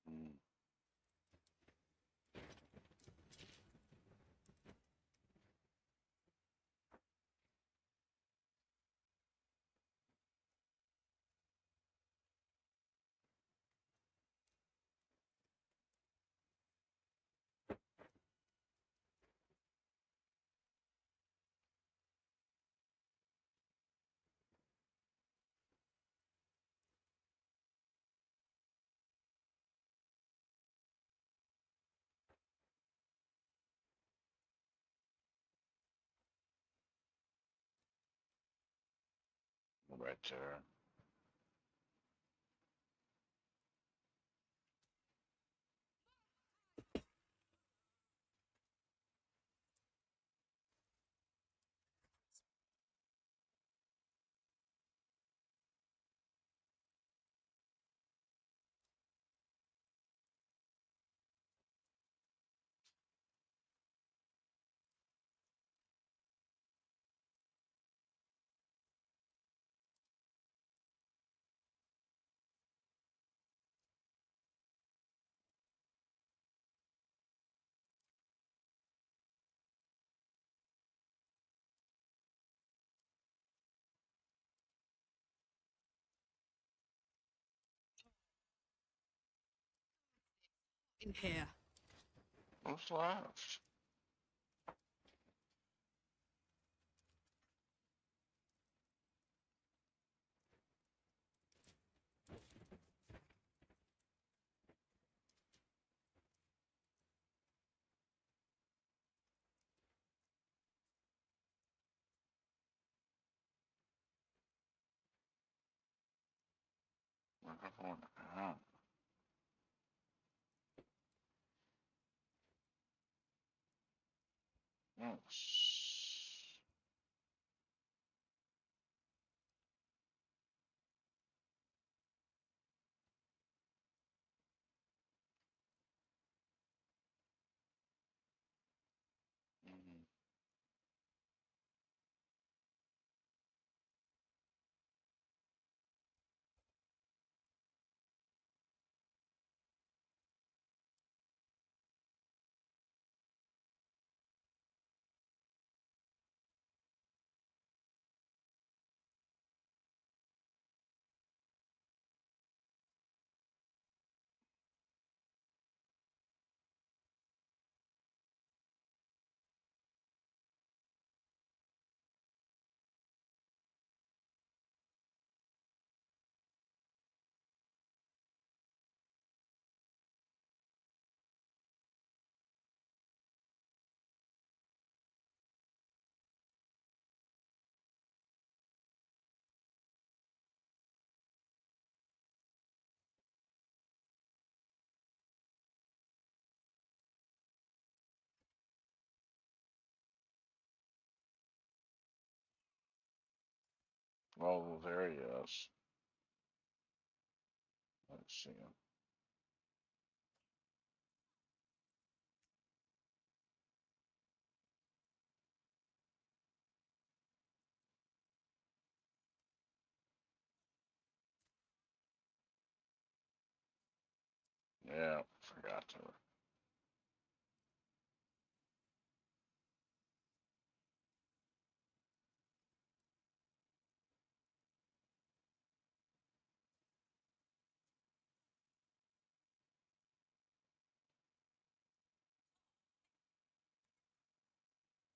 Mm. Right there. In here. What's left? We're going out. Yes. Mm. Oh, there he is. Let's see him. Yeah, forgot to.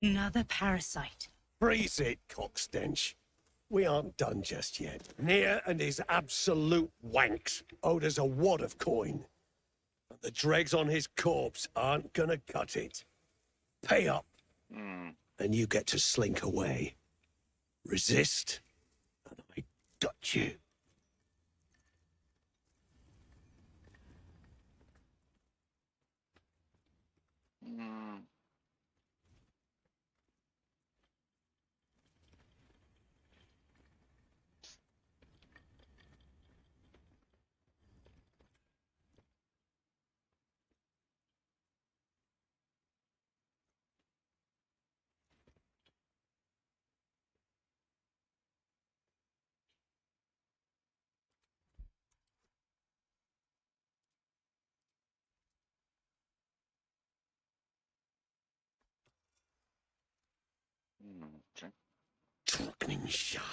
Another parasite. Freeze it, cockstench. We aren't done just yet. Near and his absolute wanks owed us a wad of coin. But the dregs on his corpse aren't gonna cut it. Pay up, and you get to slink away. Resist, and I got you. Okay. Truckling shark.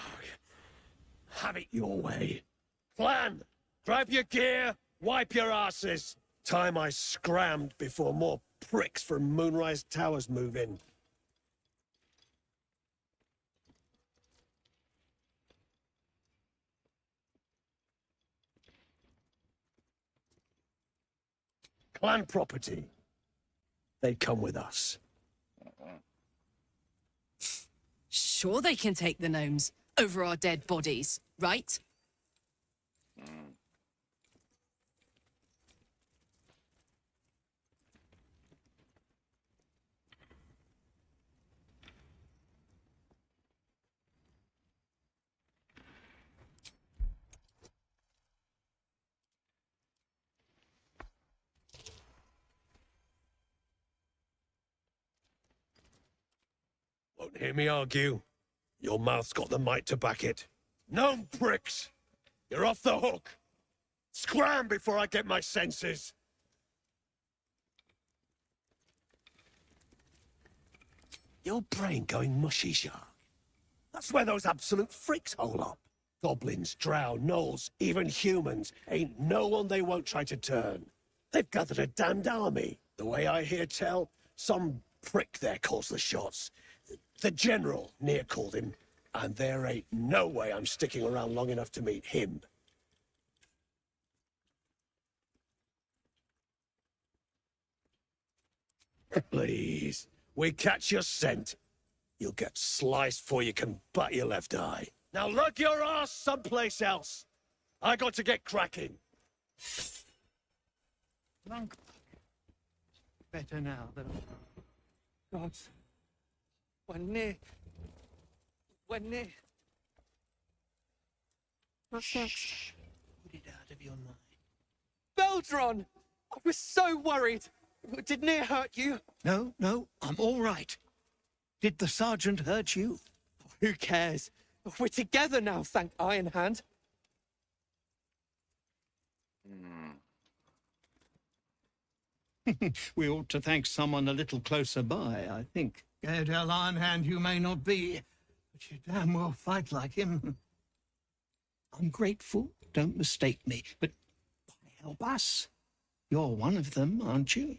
Have it your way. Plan! Grab your gear, wipe your asses. Time I scrammed before more pricks from Moonrise Towers move in. Clan property. They come with us. Sure they can take the gnomes over our dead bodies, right? Won't hear me argue. Your mouth's got the might to back it. Gnome pricks! You're off the hook! Scram before I get my senses! Your brain going mushy, Shark. That's where those absolute freaks hole up. Goblins, drow, gnolls, even humans. Ain't no one they won't try to turn. They've gathered a damned army. The way I hear tell, some prick there calls the shots. The general, near called him. And there ain't no way I'm sticking around long enough to meet him. Please, we catch your scent. You'll get sliced before you can butt your left eye. Now lug your ass someplace else. I got to get cracking. Drunk. Better now than... Gods. When near... What's next? Put it out of your mind. Beldron! I was so worried. Did Near hurt you? No, I'm all right. Did the sergeant hurt you? Who cares? We're together now, thank Iron Hand. We ought to thank someone a little closer by, I think. Gaedel Iron Hand you may not be, but you damn well fight like him. I'm grateful, don't mistake me, but why help us? You're one of them, aren't you?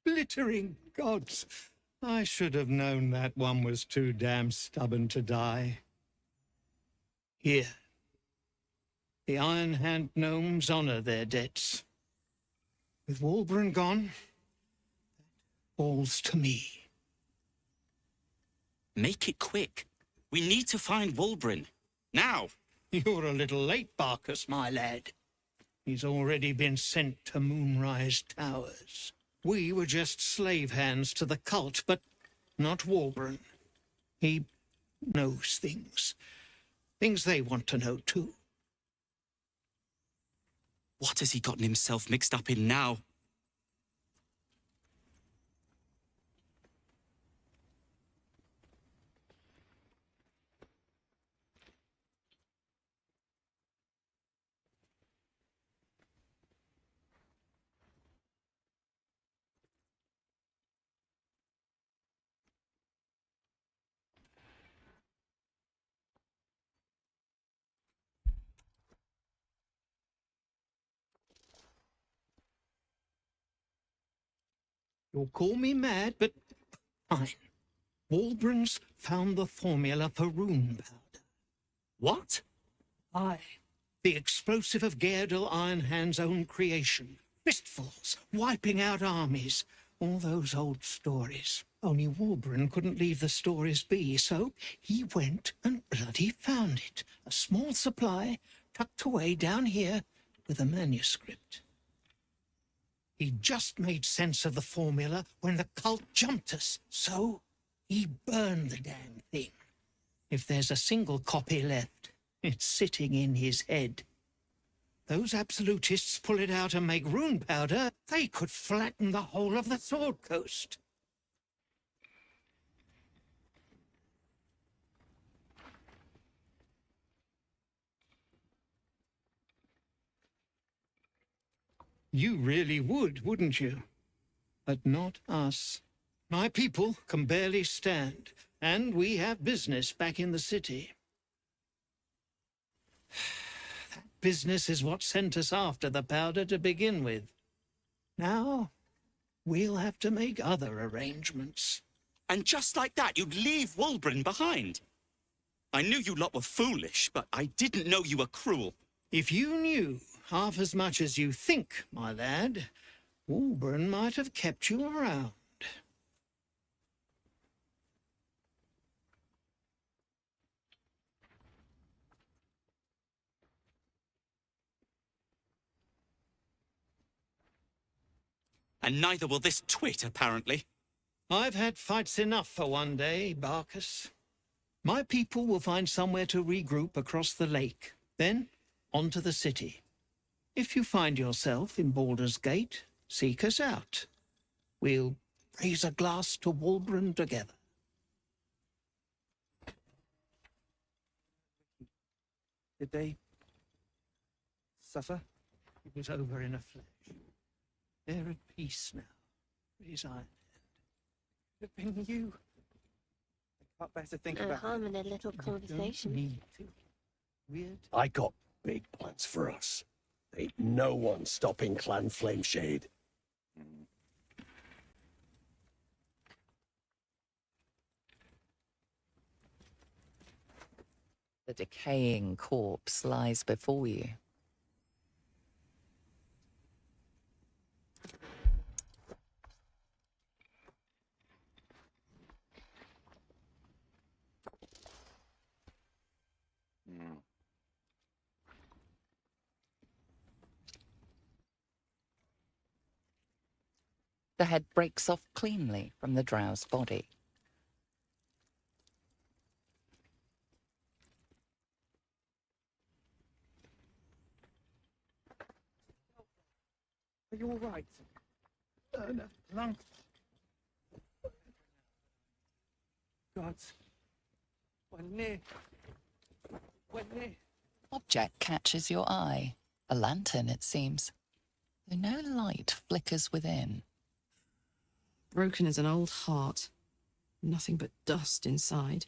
Glittering gods! I should have known that one was too damn stubborn to die. Here. The Iron Hand gnomes honor their debts. With Walbran gone, that falls to me. Make it quick. We need to find Walbran. Now! You're a little late, Barkus, my lad. He's already been sent to Moonrise Towers. We were just slave hands to the cult, but not Walbran. He knows things. Things they want to know, too. What has he gotten himself mixed up in now? You'll call me mad, but fine. Waldron's found the formula for rune powder. What? Aye. The explosive of Gaerdel Ironhand's own creation. Fistfuls, wiping out armies. All those old stories. Only Waldron couldn't leave the stories be, so he went and bloody found it. A small supply, tucked away down here with a manuscript. He just made sense of the formula when the cult jumped us, so he burned the damn thing. If there's a single copy left, it's sitting in his head. Those absolutists pull it out and make rune powder, they could flatten the whole of the Sword Coast. You really would, wouldn't you? But not us. My people can barely stand, and we have business back in the city. That business is what sent us after the powder to begin with. Now, we'll have to make other arrangements. And just like that, you'd leave Wulbren behind. I knew you lot were foolish, but I didn't know you were cruel. If you knew half as much as you think, my lad, Wulbren might have kept you around. And neither will this twit, apparently. I've had fights enough for one day, Barcus. My people will find somewhere to regroup across the lake, then on to the city. If you find yourself in Baldur's Gate, seek us out. We'll raise a glass to Wulbren together. Did they suffer? It was over in a flash. They're at peace now. His Iron Hand. Could have been you. I can't bear to think about harm in a little conversation. Need to. Weird. I got big plans for us. Ain't no one stopping Clan Flameshade. The decaying corpse lies before you. The head breaks off cleanly from the drow's body. Are you all right? No. Lung. God. One near. Object catches your eye. A lantern, it seems, though no light flickers within. Broken as an old heart. Nothing but dust inside.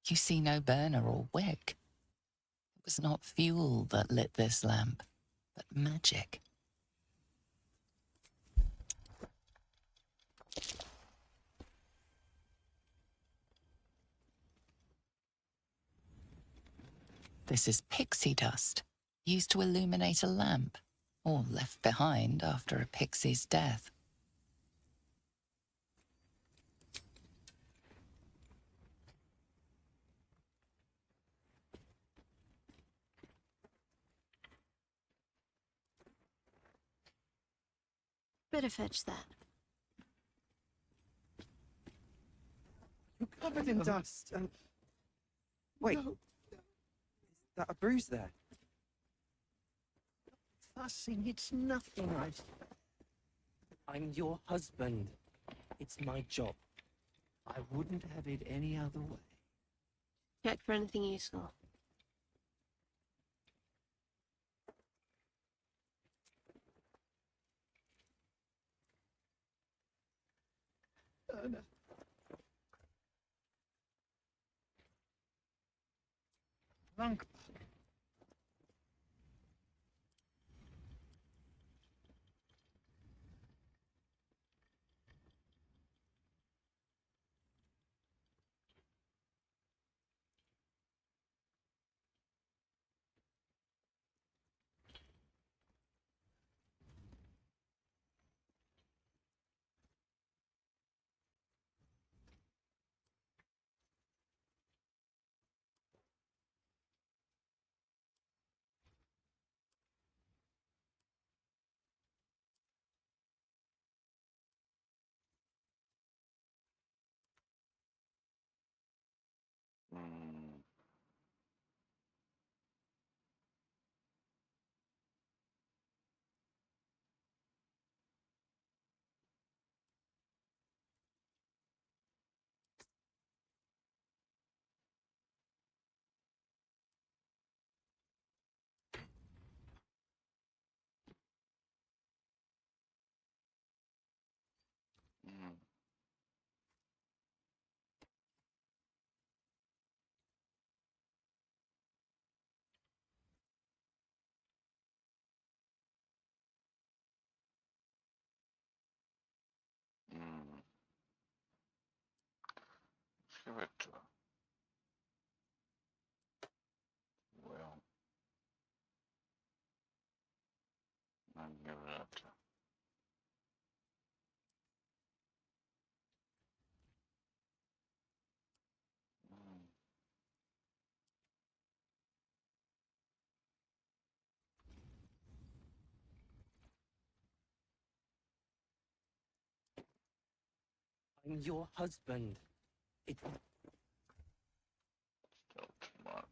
You see no burner or wick. It was not fuel that lit this lamp, but magic. This is pixie dust, used to illuminate a lamp, or left behind after a pixie's death. Better fetch that. You're covered in dust and... Wait. No. Is that a bruise there? Fussing, it's nothing. I'm your husband. It's my job. I wouldn't have it any other way. Check for anything useful. Oh, no. Monk. Hmm. Hmm. Hmm. Let's give it to well. And give it to hmm. I'm your husband. Still too much.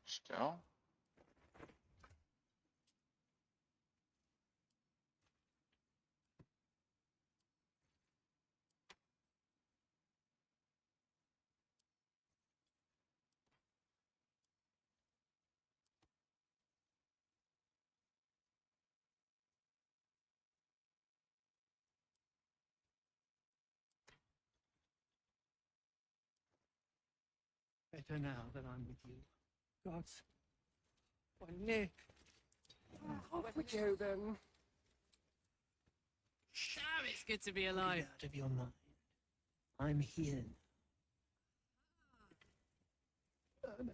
Still? Better now that I'm with you. Gods. Why, Nick. Off with you, then. Damn, it's good to be alive. Out of your mind. I'm here. Oh, no.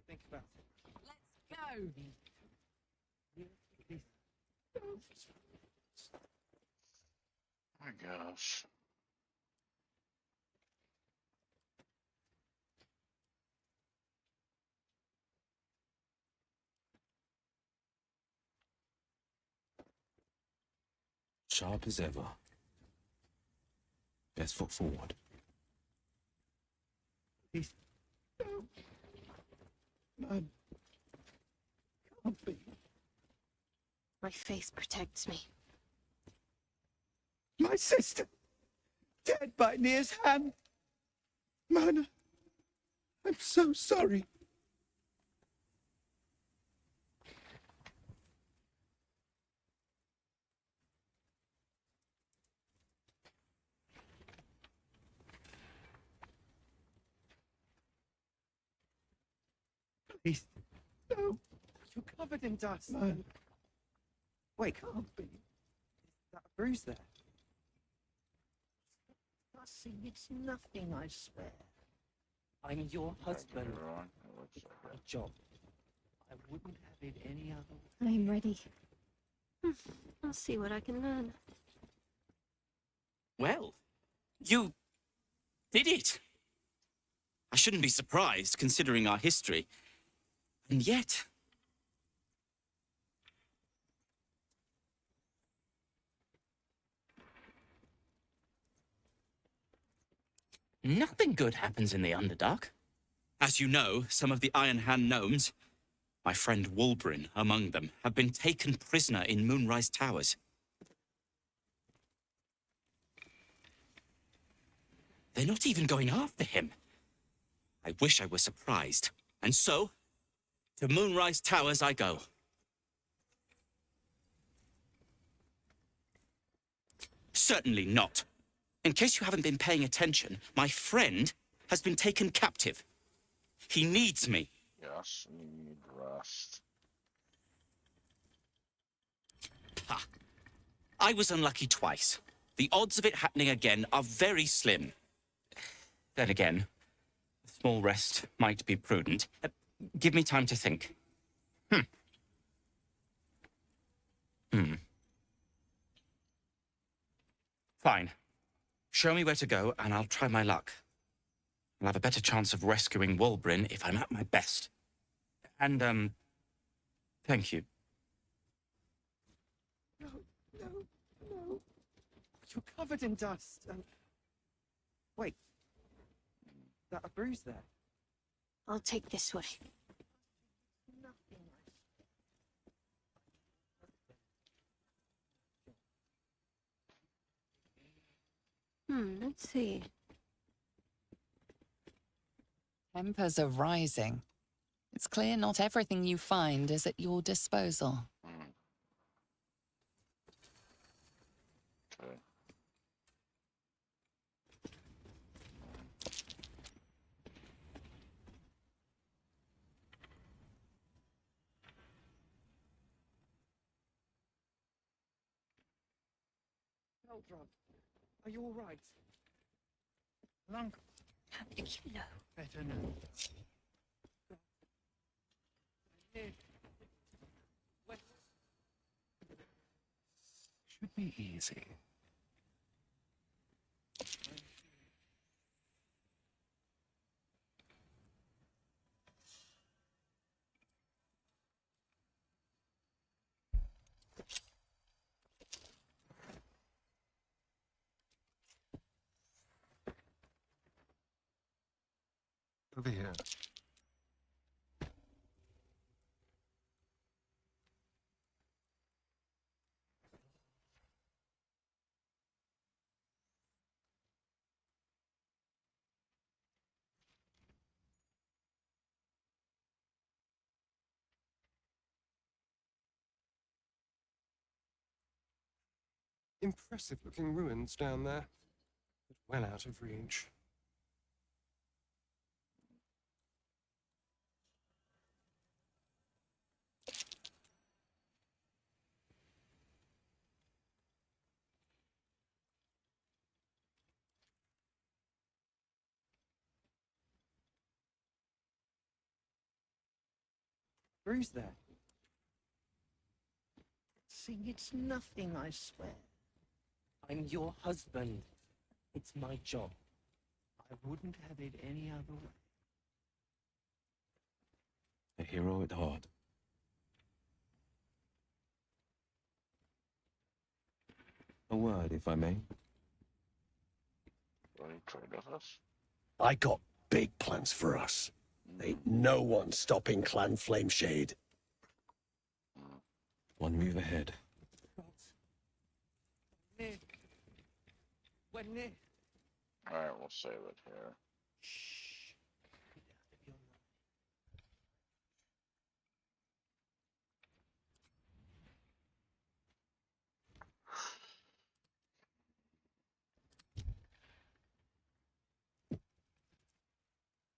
Think about it. Let's go. I guess. Sharp as ever. Best foot forward. Please. No. Man. Can't be. My faith protects me. My sister! dead by Near's hand. Mona, I'm so sorry. Please, no. You're covered in dust. No. Wait, can't be. Is that a bruise there? Gussie, it's nothing, I swear. I'm your husband. It's my job. I wouldn't have it any other way. I'm ready. I'll see what I can learn. Well, you did it. I shouldn't be surprised, considering our history. And yet... nothing good happens in the Underdark. As you know, some of the Iron Hand gnomes, my friend Wulbrin among them, have been taken prisoner in Moonrise Towers. They're not even going after him. I wish I were surprised. And so, to Moonrise Towers I go. Certainly not. In case you haven't been paying attention, my friend has been taken captive. He needs me. Yes, need rest. Ha! I was unlucky twice. The odds of it happening again are very slim. Then again, a small rest might be prudent. Give me time to think. Fine. Show me where to go, and I'll try my luck. I'll have a better chance of rescuing Wulbrin if I'm at my best. And, thank you. No. You're covered in dust. Wait. Is that a bruise there? I'll take this one. Let's see. Tempers are rising. It's clear not everything you find is at your disposal. Okay. Baldur, are you all right? Lunk. How do you know? Better know. Should be easy. Over here. Impressive looking ruins down there, but well out of reach. Bruise there. See, it's nothing, I swear. I'm your husband. It's my job. I wouldn't have it any other way. A hero at heart. A word, if I may. Will you trade with us? I got big plans for us. Ain't no one stopping Clan Flameshade. One move ahead. We're near. Alright, we'll save it here.